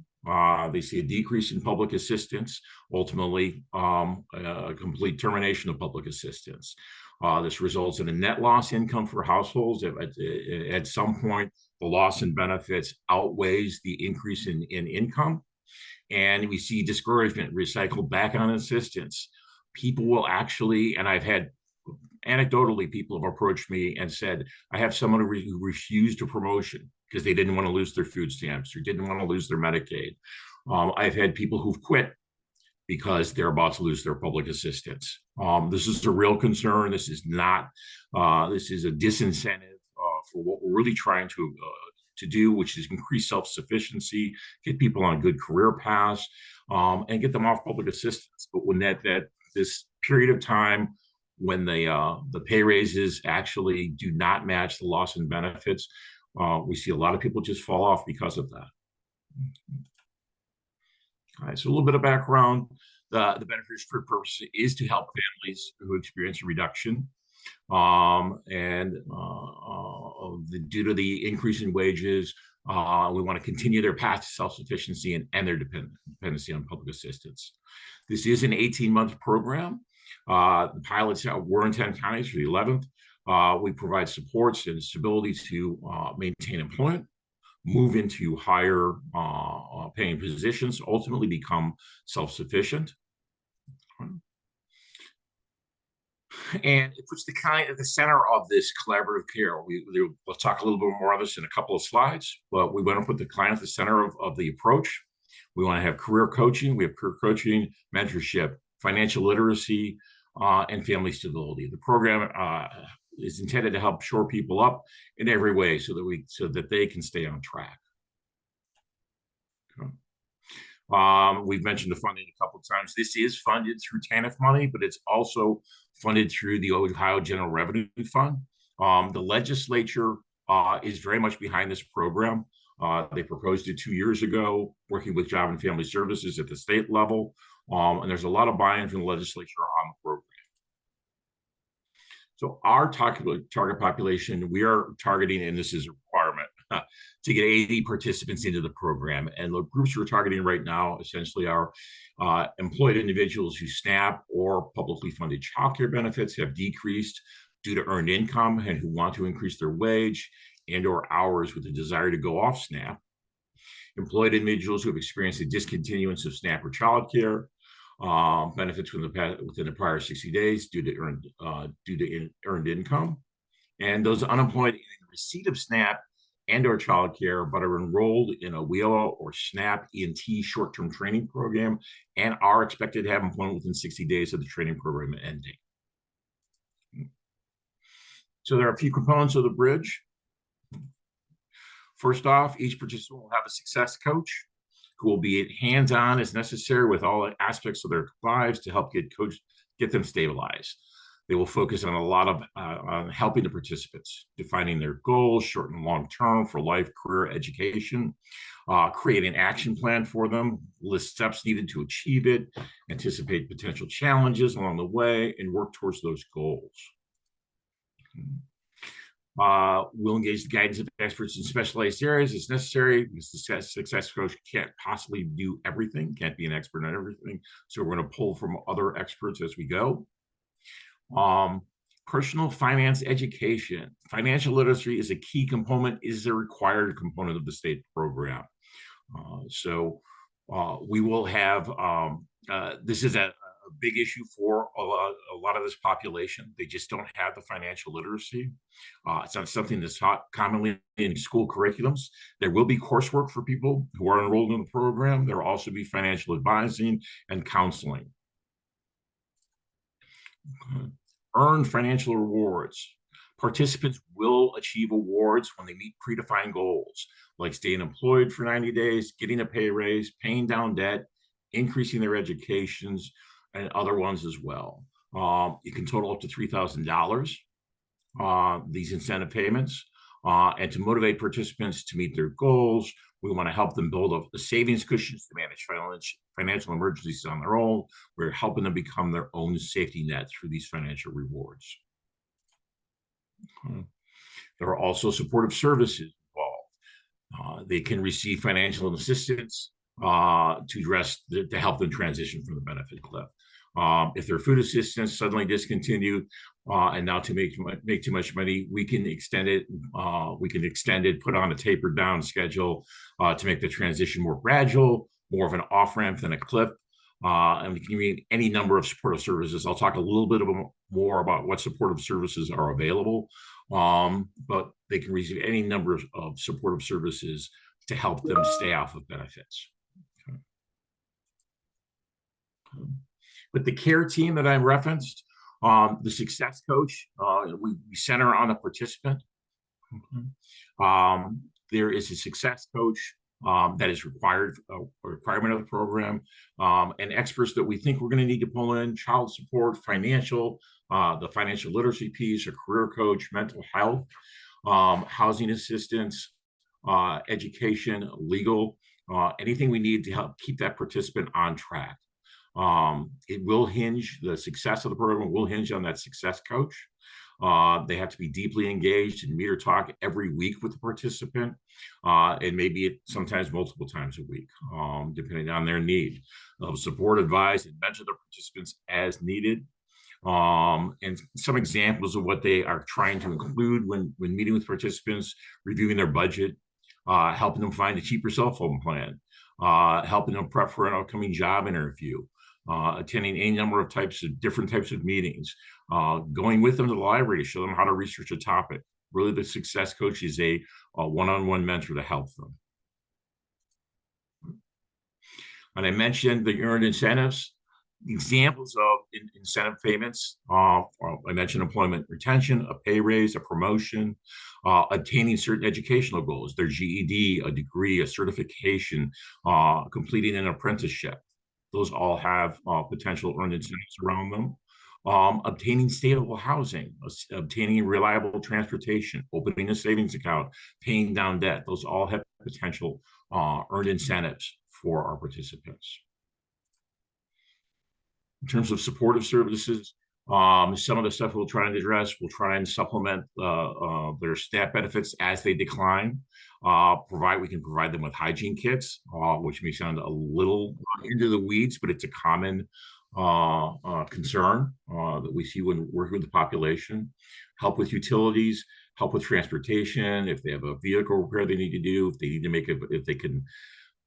they see a decrease in public assistance, ultimately a complete termination of public assistance. This results in a net loss income for households. At some point, the loss in benefits outweighs the increase in income. And we see discouragement recycled back on assistance. People will actually, and I've had Anecdotally, people have approached me and said, I have someone who refused a promotion because they didn't want to lose their food stamps or didn't want to lose their Medicaid. I've had people who've quit because they're about to lose their public assistance. This is a real concern. This is not, this is a disincentive for what we're really trying to do, which is increase self-sufficiency, get people on good career paths, and get them off public assistance. But when this period of time when the pay raises actually do not match the loss in benefits, we see a lot of people just fall off because of that. All right, so a little bit of background. The benefits for purpose is to help families who experience a reduction due to the increase in wages. We want to continue their path to self-sufficiency and end their dependency on public assistance. This is an 18-month program. The pilots were in 10 counties for the 11th. We provide supports and stability to maintain employment, move into higher paying positions, ultimately become self-sufficient. And it puts the county at the center of this collaborative care. We'll talk a little bit more on this in a couple of slides, but we want to put the client at the center of the approach. We want to have career coaching. We have career coaching, mentorship, financial literacy, and family stability. The program is intended to help shore people up in every way so that they can stay on track. Okay. We've mentioned the funding a couple of times. This is funded through TANF money, but it's also funded through the Ohio General Revenue Fund. The legislature is very much behind this program. They proposed it 2 years ago, working with Job and Family Services at the state level. And there's a lot of buy-in from the legislature on the program. So our target population, we are targeting, and this is a requirement, to get 80 participants into the program. And the groups we're targeting right now essentially are employed individuals who SNAP or publicly funded childcare benefits have decreased due to earned income and who want to increase their wage and or hours with a desire to go off SNAP. Employed individuals who have experienced a discontinuance of SNAP or childcare benefits within the prior 60 days due to earned income, and those unemployed in receipt of SNAP and or childcare but are enrolled in a WIOA or SNAP ENT short-term training program and are expected to have employment within 60 days of the training program ending. So there are a few components of the bridge. First off, each participant will have a success coach who will be hands-on as necessary with all aspects of their lives to help get them stabilized. They will focus on a lot of on helping the participants, defining their goals, short and long term for life, career, education, create an action plan for them, list steps needed to achieve it, anticipate potential challenges along the way, and work towards those goals. We'll engage the guidance of experts in specialized areas as necessary, because the success coach can't possibly do everything, can't be an expert on everything. So we're going to pull from other experts as we go. Personal finance education. Financial literacy is a key component, is a required component of the state program. We will have, this is a big issue for a lot of this population. They just don't have the financial literacy. It's not something that's taught commonly in school curriculums. There will be coursework for people who are enrolled in the program. There will also be financial advising and counseling. Earn financial rewards. Participants will achieve awards when they meet predefined goals, like staying employed for 90 days, getting a pay raise, paying down debt, increasing their educations, and other ones as well. You can total up to $3,000, these incentive payments. And to motivate participants to meet their goals, we want to help them build up the savings cushions to manage financial emergencies on their own. We're helping them become their own safety net through these financial rewards. There are also supportive services involved. They can receive financial assistance to help them transition from the benefit cliff. If their food assistance suddenly discontinued and now to make too much money, we can extend it. Put on a tapered down schedule to make the transition more gradual, more of an off ramp than a cliff. and we can read any number of supportive services. I'll talk a little bit more about what supportive services are available, but they can receive any number of supportive services to help them stay off of benefits. With the care team that I referenced, the success coach, we center on the participant. There is a success coach that is required, a requirement of the program, and experts that we think we're going to need to pull in: child support, financial, the financial literacy piece, a career coach, mental health, housing assistance, education, legal, anything we need to help keep that participant on track. It will hinge, the success of the program will hinge on that success coach. They have to be deeply engaged and meet or talk every week with the participant, and maybe sometimes multiple times a week, depending on their need. They'll support, advise, and mentor the participants as needed. And some examples of what they are trying to include when meeting with participants: reviewing their budget, helping them find a cheaper cell phone plan, helping them prep for an upcoming job interview, attending any number of different types of meetings, going with them to the library to show them how to research a topic. Really, the success coach is a one-on-one mentor to help them. And I mentioned the earned incentives. Examples of incentive payments, I mentioned employment retention, a pay raise, a promotion, attaining certain educational goals, their GED, a degree, a certification, completing an apprenticeship. Those all have potential earned incentives around them. Obtaining stable housing, obtaining reliable transportation, opening a savings account, paying down debt. Those all have potential earned incentives for our participants. In terms of supportive services, some of the stuff we'll try and address, we'll try and supplement their staff benefits as they decline. We can provide them with hygiene kits, which may sound a little into the weeds, but it's a common concern that we see when working with the population. Help with utilities, help with transportation, if they have a vehicle repair they need to do, if they need to if they can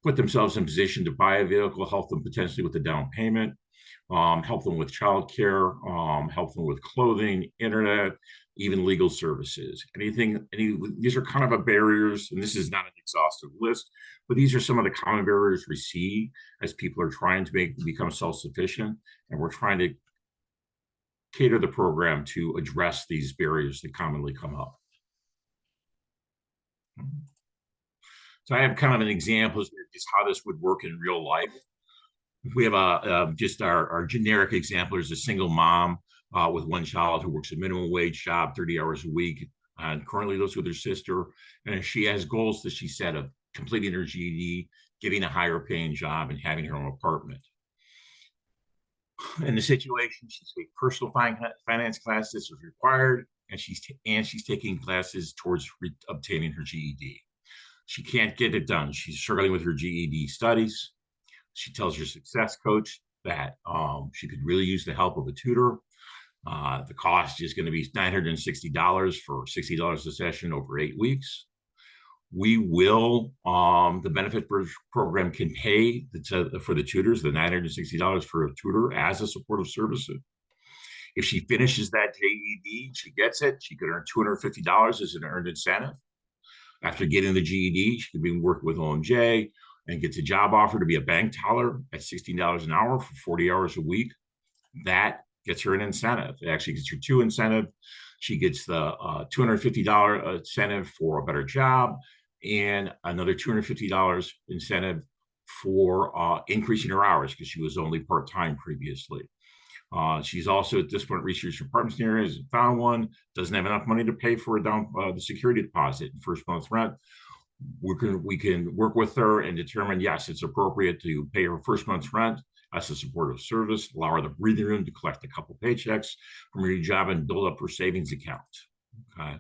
put themselves in position to buy a vehicle, help them potentially with a down payment. Help them with childcare, help them with clothing, internet, even legal services. These are kind of a barriers, and this is not an exhaustive list, but these are some of the common barriers we see as people are trying to become self-sufficient, and we're trying to cater the program to address these barriers that commonly come up. So I have kind of an example of just how this would work in real life. We have just our generic example is a single mom with one child who works a minimum wage job, 30 hours a week, and currently lives with her sister. And she has goals that she set of completing her GED, getting a higher paying job, and having her own apartment. In the situation, she's taking personal finance classes as required, and she's taking classes towards obtaining her GED. She can't get it done. She's struggling with her GED studies. She tells her success coach that she could really use the help of a tutor. The cost is going to be $960 for $60 a session over 8 weeks. We will, the benefit program can pay for the tutors, the $960 for a tutor as a supportive service. If she finishes that GED, she gets it, she could earn $250 as an earned incentive. After getting the GED, she can be working with OMJ and gets a job offer to be a bank teller at $16 an hour for 40 hours a week. That gets her an incentive. It actually gets her 2 incentives. She gets the $250 incentive for a better job and another $250 incentive for increasing her hours because she was only part-time previously. She's also at this point researched apartments in the area, hasn't found one, doesn't have enough money to pay for the security deposit and first month's rent. We can work with her and determine, yes, it's appropriate to pay her first month's rent as a supportive service, allow her the breathing room to collect a couple paychecks from her new job and build up her savings account. Okay.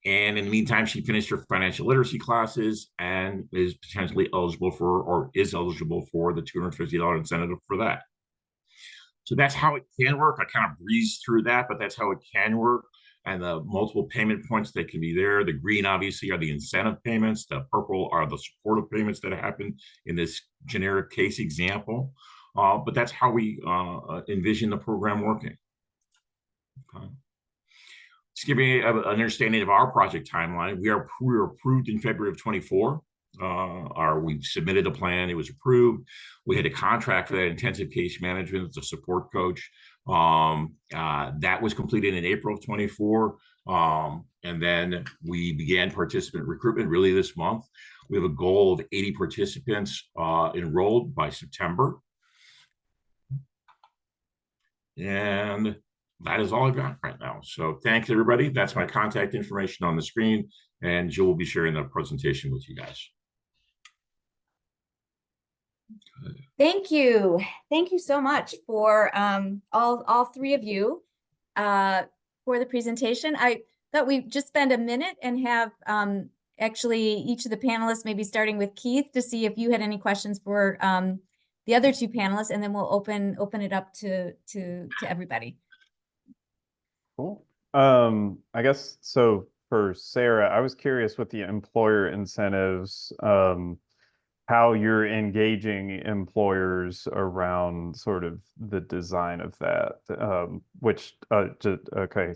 And in the meantime, she finished her financial literacy classes and is potentially eligible for, or is eligible for, the $250 incentive for that. So that's how it can work. I kind of breezed through that, but that's how it can work. And the multiple payment points that can be there. The green, obviously, are the incentive payments. The purple are the supportive payments that happen in this generic case example. but that's how we envision the program working. Okay. Just give you an understanding of our project timeline. We were approved in February of 24. We submitted a plan, it was approved. We had a contract for that intensive case management as a support coach. That was completed in April of 24. And then we began participant recruitment really this month. We have a goal of 80 participants enrolled by September. And that is all I've got right now. So thanks, everybody. That's my contact information on the screen, and Jill will be sharing the presentation with you guys. Thank you. Thank you so much for all three of you for the presentation. I thought we'd just spend a minute and have actually each of the panelists, maybe starting with Keith, to see if you had any questions for the other two panelists, and then we'll open it up to everybody. Cool. I guess so for Sarah, I was curious with the employer incentives, how you're engaging employers around sort of the design of that, okay.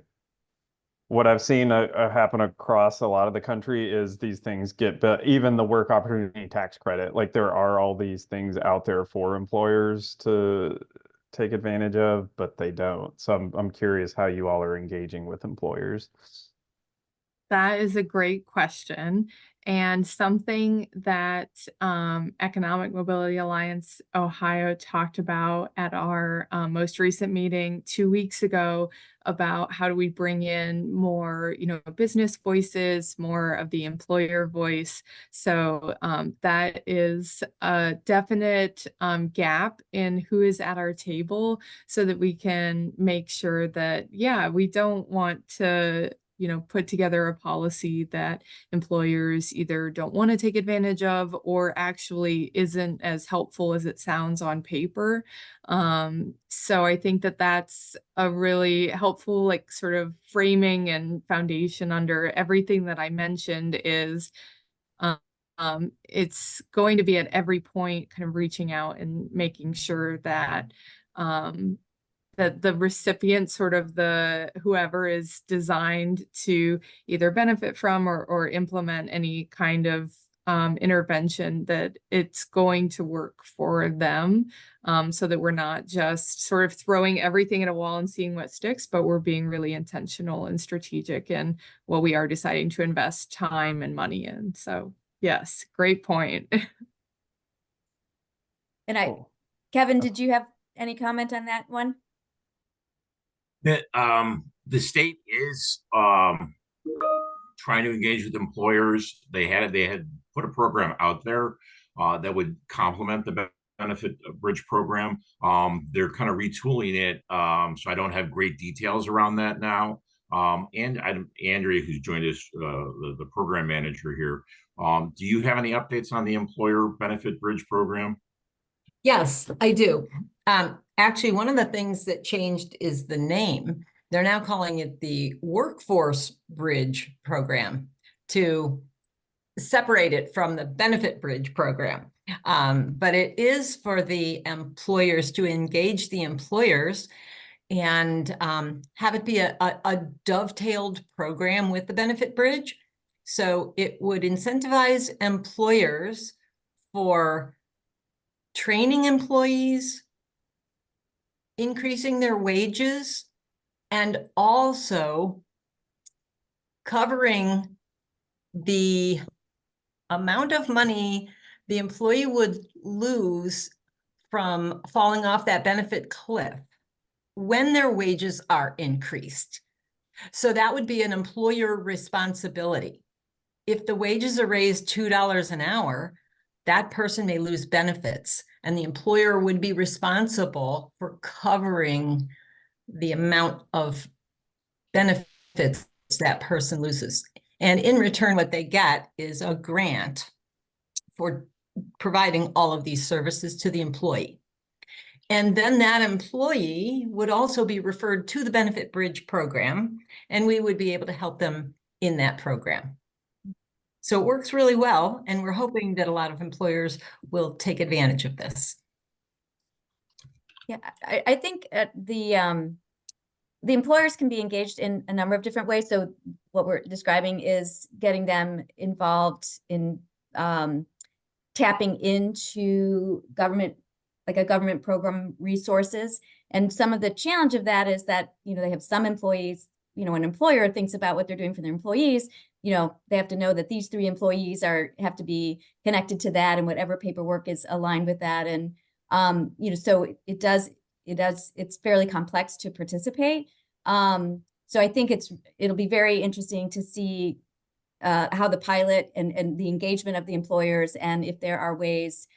What I've seen happen across a lot of the country is these things get, but even the work opportunity tax credit, like there are all these things out there for employers to take advantage of, but they don't. So I'm curious how you all are engaging with employers. That is a great question, and something that Economic Mobility Alliance Ohio talked about at our most recent meeting 2 weeks ago, about how do we bring in more, business voices, more of the employer voice. So that is a definite gap in who is at our table, so that we can make sure that, yeah, we don't want to put together a policy that employers either don't want to take advantage of or actually isn't as helpful as it sounds on paper. So I think that that's a really helpful, sort of framing and foundation under everything that I mentioned is, it's going to be at every point kind of reaching out and making sure that, that the recipient, sort of whoever is designed to either benefit from or implement any kind of intervention, that it's going to work for them, so that we're not just sort of throwing everything at a wall and seeing what sticks, but we're being really intentional and strategic in what we are deciding to invest time and money in. So yes, great point. And Kevin, did you have any comment on that one? That the state is trying to engage with employers. They had put a program out there that would complement the benefit bridge program. They're kind of retooling it, so I don't have great details around that now. And Andrea, who's joined us, the program manager here, do you have any updates on the employer benefit bridge program? Yes, I do. Actually, one of the things that changed is the name. They're now calling it the Workforce Bridge Program to separate it from the Benefit Bridge Program. But it is for the employers to engage the employers and have it be a dovetailed program with the Benefit Bridge. So it would incentivize employers for training employees, increasing their wages, and also covering the amount of money the employee would lose from falling off that benefit cliff when their wages are increased. So that would be an employer responsibility. If the wages are raised $2 an hour, that person may lose benefits, and the employer would be responsible for covering the amount of benefits that person loses. And in return, what they get is a grant for providing all of these services to the employee. And then that employee would also be referred to the Benefit Bridge program, and we would be able to help them in that program. So it works really well, and we're hoping that a lot of employers will take advantage of this. Yeah, I think the employers can be engaged in a number of different ways. So what we're describing is getting them involved in tapping into government, like a government program resources. And some of the challenge of that is that, they have some employees, an employer thinks about what they're doing for their employees, they have to know that these 3 employees have to be connected to that and whatever paperwork is aligned with that. And, so it's fairly complex to participate. So I think it'll be very interesting to see how the pilot and the engagement of the employers, and if there are ways,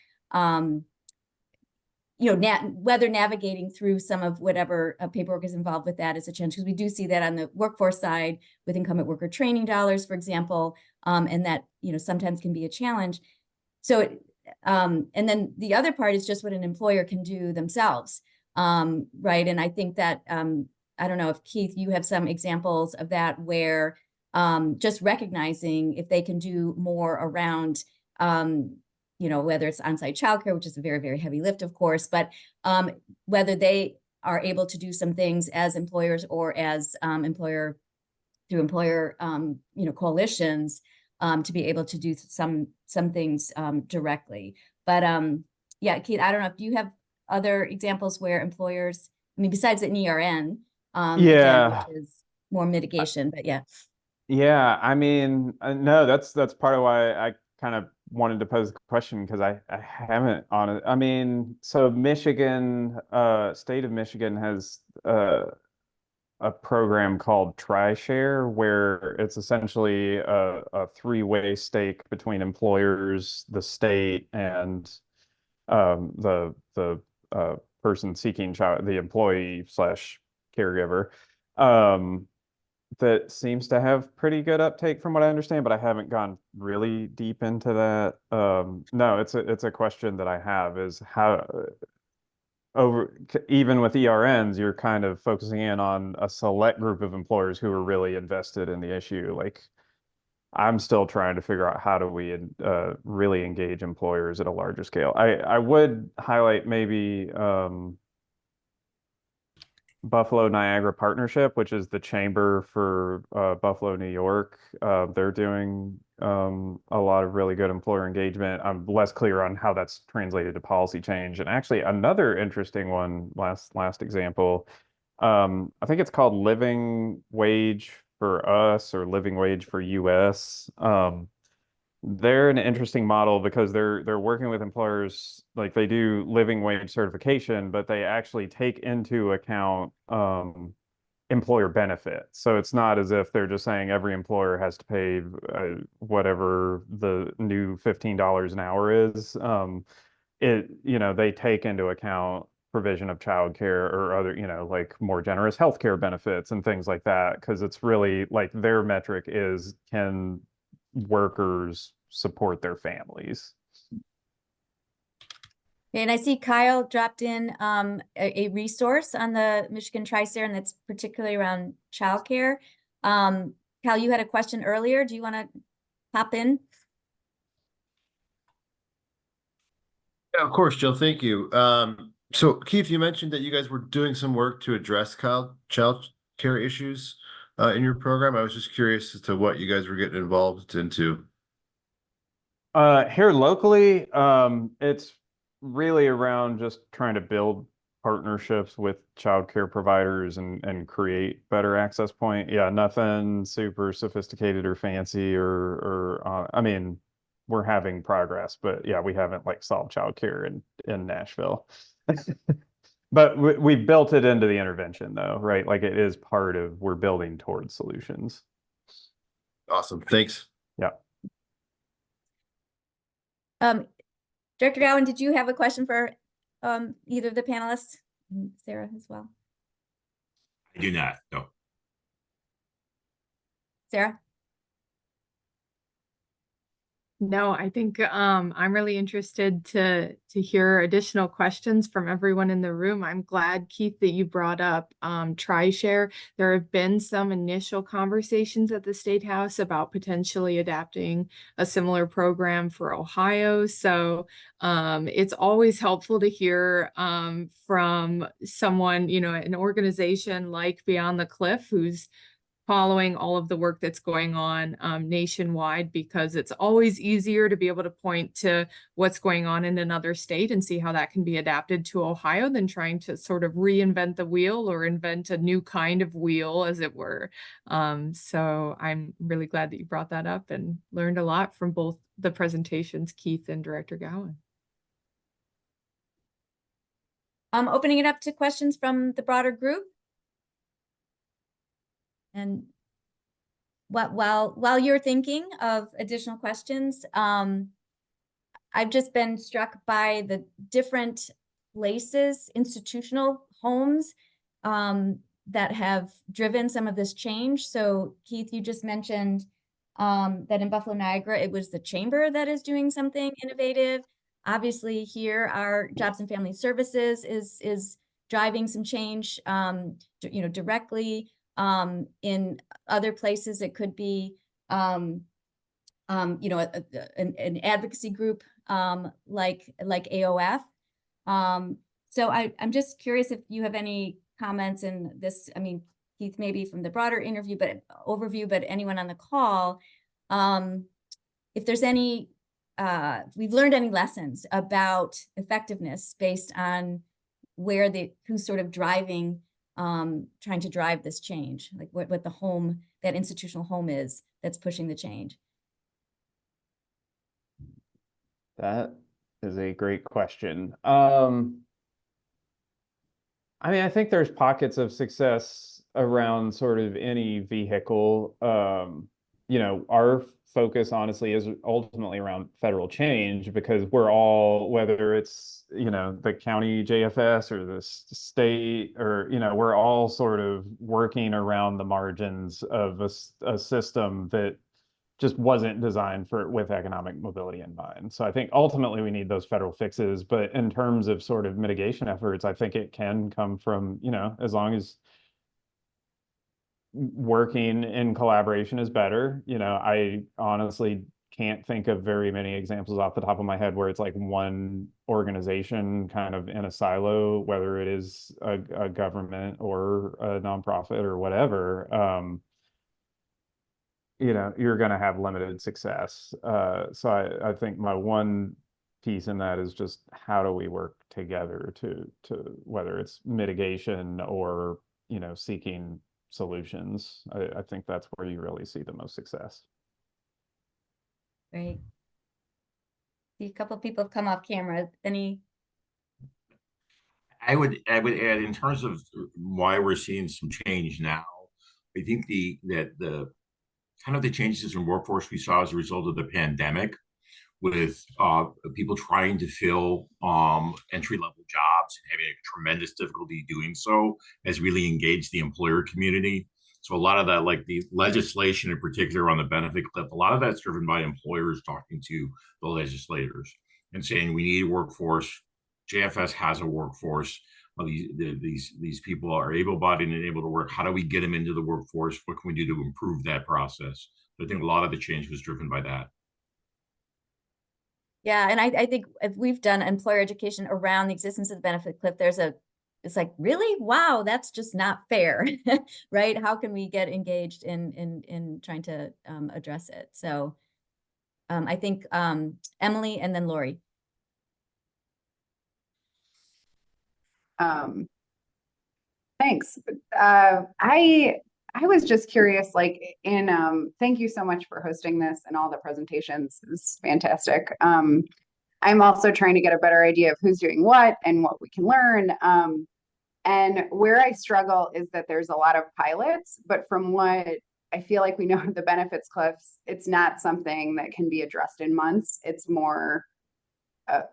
whether navigating through some of whatever paperwork is involved with that is a challenge, because we do see that on the workforce side with incumbent worker training dollars, for example, and that, sometimes can be a challenge. So, and then the other part is just what an employer can do themselves, right? And I think that, I don't know if Keith, you have some examples of that where just recognizing if they can do more around, whether it's on-site childcare, which is a very, very heavy lift, of course, but whether they are able to do some things as employers or as employer coalitions to be able to do some things directly. But yeah, Keith, I don't know if you have other examples where employers, besides an ERN, again, which is more mitigation, but yeah. Yeah, no, that's part of why I kind of wanted to pose the question, because I haven't on it. So Michigan, state of Michigan has a program called TriShare, where it's essentially a 3-way stake between employers, the state, and the person seeking child, the employee / caregiver. That seems to have pretty good uptake from what I understand, but I haven't gone really deep into that. No, it's a question that I have, is how even with ERNs, you're kind of focusing in on a select group of employers who are really invested in the issue. Like, I'm still trying to figure out how do we really engage employers at a larger scale. I would highlight maybe Buffalo Niagara Partnership, which is the chamber for Buffalo, New York. They're doing a lot of really good employer engagement. I'm less clear on how that's translated to policy change. And actually, another interesting one, last example, I think it's called Living Wage for Us, or Living Wage for US. They're an interesting model because they're working with employers, like they do living wage certification, but they actually take into account employer benefits. So it's not as if they're just saying every employer has to pay whatever the new $15 an hour is. They take into account provision of childcare or other, like more generous healthcare benefits and things like that, because it's really like their metric is, can workers support their families? And I see Kyle dropped in a resource on the Michigan TriShare, and that's particularly around childcare. Kyle, you had a question earlier. Do you want to hop in? Yeah, of course, Jill. Thank you. So Keith, you mentioned that you guys were doing some work to address child care issues in your program. I was just curious as to what you guys were getting involved into. Here locally, it's really around just trying to build partnerships with childcare providers and create better access point. Yeah, nothing super sophisticated or fancy or we're having progress, but yeah, we haven't like solved childcare in Nashville. But we built it into the intervention though, right? Like it is part of, we're building towards solutions. Awesome. Thanks. Yeah. Director Gowan, did you have a question for either of the panelists? And Sarah as well. I do not, no. Sarah? No, I think I'm really interested to hear additional questions from everyone in the room. I'm glad, Keith, that you brought up TriShare. There have been some initial conversations at the State House about potentially adapting a similar program for Ohio. So it's always helpful to hear from someone, an organization like Beyond the Cliff, who's following all of the work that's going on nationwide, because it's always easier to be able to point to what's going on in another state and see how that can be adapted to Ohio than trying to sort of reinvent the wheel or invent a new kind of wheel, as it were. So I'm really glad that you brought that up and learned a lot from both the presentations, Keith and Director Gowan. Opening it up to questions from the broader group. And while you're thinking of additional questions, I've just been struck by the different places, institutional homes, that have driven some of this change. So Keith, you just mentioned that in Buffalo Niagara, it was the chamber that is doing something innovative. Obviously here, our Jobs and Family Services is driving some change, directly. In other places, it could be, an advocacy group like AOF. So I'm just curious if you have any comments in this. I mean, Keith, maybe from the broader overview, but anyone on the call, if there's any, we've learned any lessons about effectiveness based on who's sort of driving, trying to drive this change, like what the home, that institutional home is that's pushing the change. That is a great question. I mean, I think there's pockets of success around sort of any vehicle. Our focus honestly is ultimately around federal change, because we're all, whether it's, the county JFS or the state, or, we're all sort of working around the margins of a system that just wasn't designed with economic mobility in mind. So I think ultimately we need those federal fixes, but in terms of sort of mitigation efforts, I think it can come from, as long as working in collaboration is better. I honestly can't think of very many examples off the top of my head where it's like one organization kind of in a silo, whether it is a government or a nonprofit or whatever. You're going to have limited success. So I think my one piece in that is just how do we work together to whether it's mitigation or, seeking solutions. I think that's where you really see the most success. Great. See, a couple of people have come off camera. Any? I would add, in terms of why we're seeing some change now, I think the kind of the changes in workforce we saw as a result of the pandemic, with people trying to fill entry-level jobs and having a tremendous difficulty doing so, has really engaged the employer community. So a lot of that, like the legislation in particular on the benefit cliff, a lot of that's driven by employers talking to the legislators and saying we need a workforce. JFS has a workforce. These people are able-bodied and able to work. How do we get them into the workforce? What can we do to improve that process? I think a lot of the change was driven by that. Yeah, and I think if we've done employer education around the existence of the benefit cliff, it's like, really? Wow, that's just not fair, right? How can we get engaged in trying to address it? So I think Emily and then Lori. Thanks. I was just curious, like thank you so much for hosting this and all the presentations. It's fantastic. I'm also trying to get a better idea of who's doing what and what we can learn. And where I struggle is that there's a lot of pilots, but from what I feel like we know the benefits cliffs, it's not something that can be addressed in months. It's more,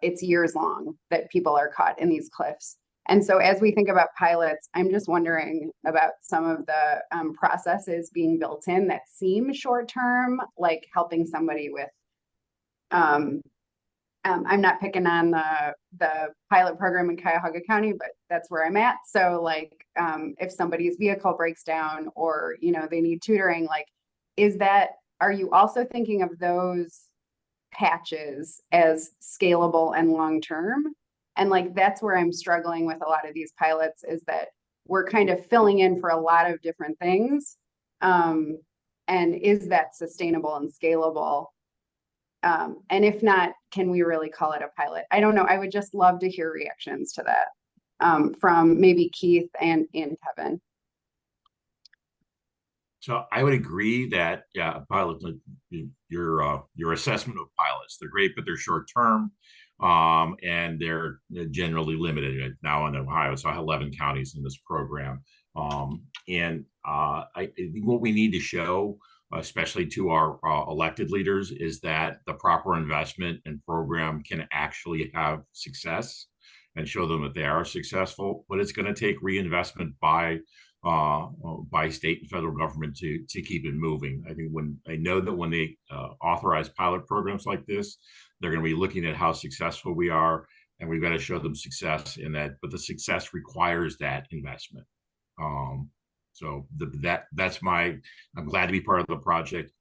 it's years long that people are caught in these cliffs. And so as we think about pilots, I'm just wondering about some of the processes being built in that seem short-term, like helping somebody with I'm not picking on the pilot program in Cuyahoga County, but that's where I'm at. So like, if somebody's vehicle breaks down or, you know, they need tutoring, like, are you also thinking of those patches as scalable and long-term? And like, that's where I'm struggling with a lot of these pilots, is that we're kind of filling in for a lot of different things. And is that sustainable and scalable? And if not, can we really call it a pilot? I don't know. I would just love to hear reactions to that from maybe Keith and Kevin. So I would agree that, yeah, pilot, your assessment of pilots, they're great, but they're short term, and they're generally limited. Now in Ohio, so I have 11 counties in this program, I think what we need to show, especially to our elected leaders, is that the proper investment and program can actually have success, and show them that they are successful. But it's going to take reinvestment by state and federal government to keep it moving. I think I know that when they authorize pilot programs like this, they're going to be looking at how successful we are, and we've got to show them success in that. But the success requires that investment. So I'm glad to be part of the project.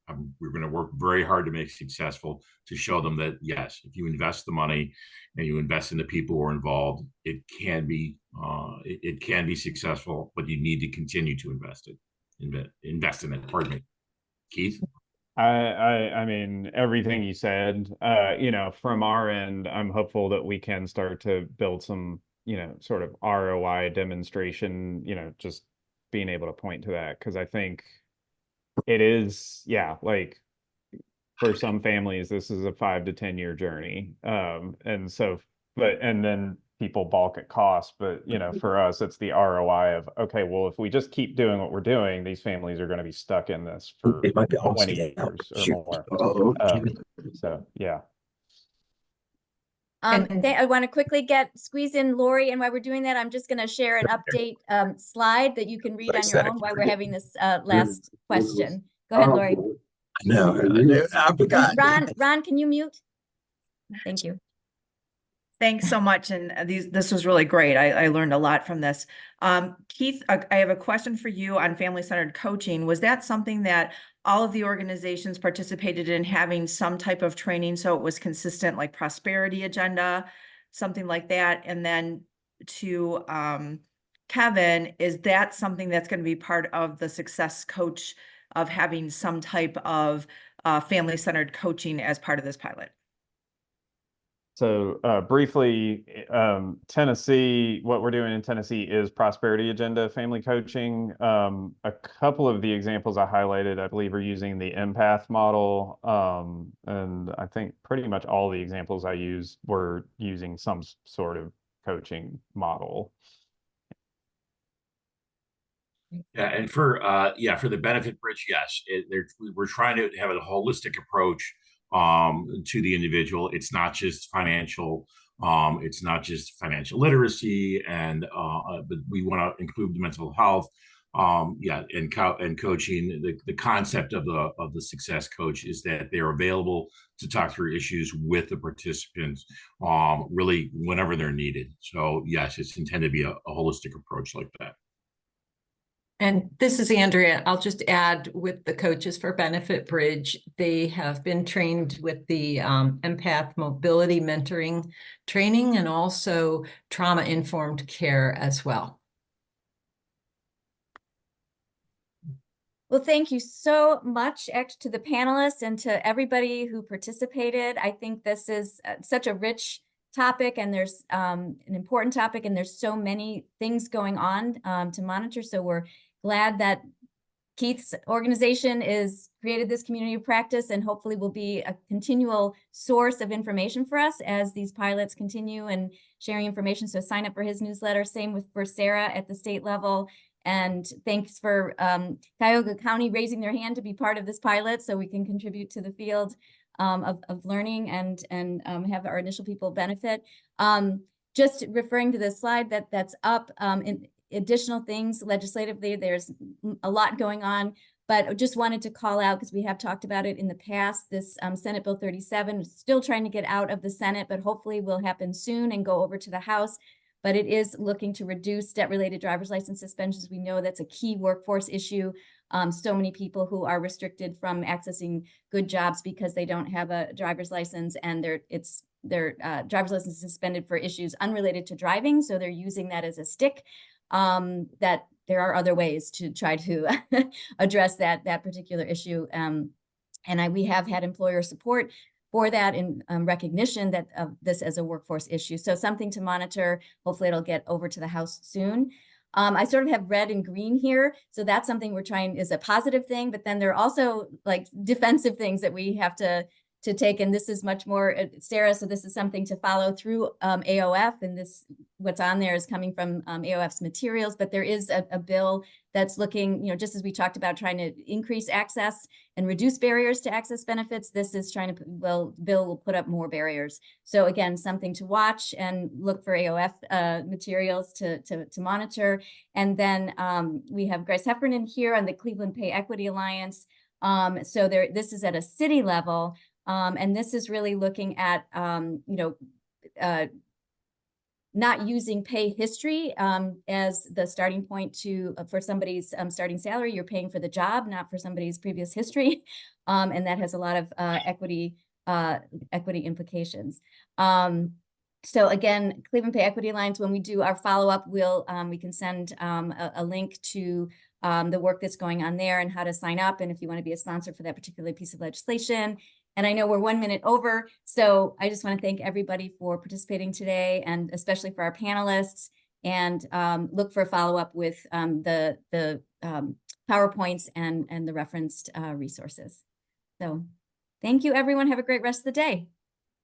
We're going to work very hard to make it successful, to show them that, yes, if you invest the money and you invest in the people who are involved, it can be successful, but you need to continue to invest in it. Pardon me. Keith? I mean, everything you said, you know, from our end, I'm hopeful that we can start to build some, you know, sort of ROI demonstration, you know, just being able to point to that. Cause I think it is, yeah, like for some families, this is a 5 to 10 year journey. And so, and then people balk at cost, but you know, for us, it's the ROI of, okay, well, if we just keep doing what we're doing, these families are going to be stuck in this for 20 years or more. So yeah. I want to quickly squeeze in Lori, and while we're doing that, I'm just going to share an update slide that you can read on your own while we're having this last question. Go ahead, Lori. No, I forgot. Ron, can you mute? Thank you. Thanks so much. And this was really great. I learned a lot from this. Keith, I have a question for you on family-centered coaching. Was that something that all of the organizations participated in, having some type of training so it was consistent, like prosperity agenda, something like that? And then to Kevin, is that something that's going to be part of the success coach, of having some type of family-centered coaching as part of this pilot? So briefly, Tennessee, what we're doing in Tennessee is prosperity agenda family coaching. A couple of the examples I highlighted, I believe, are using the empath model. And I think pretty much all the examples I used were using some sort of coaching model. Yeah, and for the benefit bridge, yes, we're trying to have a holistic approach to the individual. It's not just financial. It's not just financial literacy, but we want to include mental health. And coaching. The concept of the success coach is that they're available to talk through issues with the participants, really whenever they're needed. So yes, it's intended to be a holistic approach like that. And this is Andrea. I'll just add, with the Coaches for Benefit Bridge, they have been trained with the empath mobility mentoring training, and also trauma-informed care as well. Well, thank you so much to the panelists and to everybody who participated. I think this is such a rich topic, and there's an important topic, and there's so many things going on to monitor. So we're glad that Keith's organization is created this community of practice, and hopefully will be a continual source of information for us as these pilots continue and sharing information. So sign up for his newsletter. Same for Sarah at the state level. And thanks for Cuyahoga County raising their hand to be part of this pilot, so we can contribute to the field of learning and have our initial people benefit. Just referring to the slide that's up, in additional things legislatively, there's a lot going on. But just wanted to call out, because we have talked about it in the past, this Senate Bill 37 is still trying to get out of the Senate, but hopefully will happen soon and go over to the House. But it is looking to reduce debt-related driver's license suspensions. We know that's a key workforce issue. So many people who are restricted from accessing good jobs because they don't have a driver's license, and their driver's license is suspended for issues unrelated to driving. So they're using that as a stick. That there are other ways to try to address that particular issue. We have had employer support for that in recognition that of this as a workforce issue. So something to monitor. Hopefully it'll get over to the House soon. I sort of have red and green here. So that's something we're trying is a positive thing, but then there are also like defensive things that we have to take. And this is much more, Sarah, so this is something to follow through AOF, and this, what's on there is coming from AOF's materials, but there is a bill that's looking, just as we talked about, trying to increase access and reduce barriers to access benefits. This is trying to, bill will put up more barriers. So again, something to watch and look for AOF materials to monitor. And then we have Grace Heffernan here on the Cleveland Pay Equity Alliance. So this is at a city level. And this is really looking at, not using pay history as the starting point for somebody's starting salary. You're paying for the job, not for somebody's previous history. And that has a lot of equity implications. So again, Cleveland Pay Equity Alliance, when we do our follow-up, we can send a link to the work that's going on there and how to sign up, and if you want to be a sponsor for that particular piece of legislation. And I know we're 1 minute over, so I just want to thank everybody for participating today, and especially for our panelists, and look for a follow-up with the PowerPoints and the referenced resources. So thank you, everyone. Have a great rest of the day.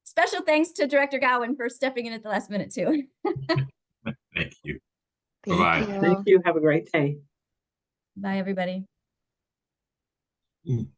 Special thanks to Director Gowan for stepping in at the last minute too. Thank you. Thank Bye-bye. you. Thank you. Have a great day. Bye, everybody. Mm.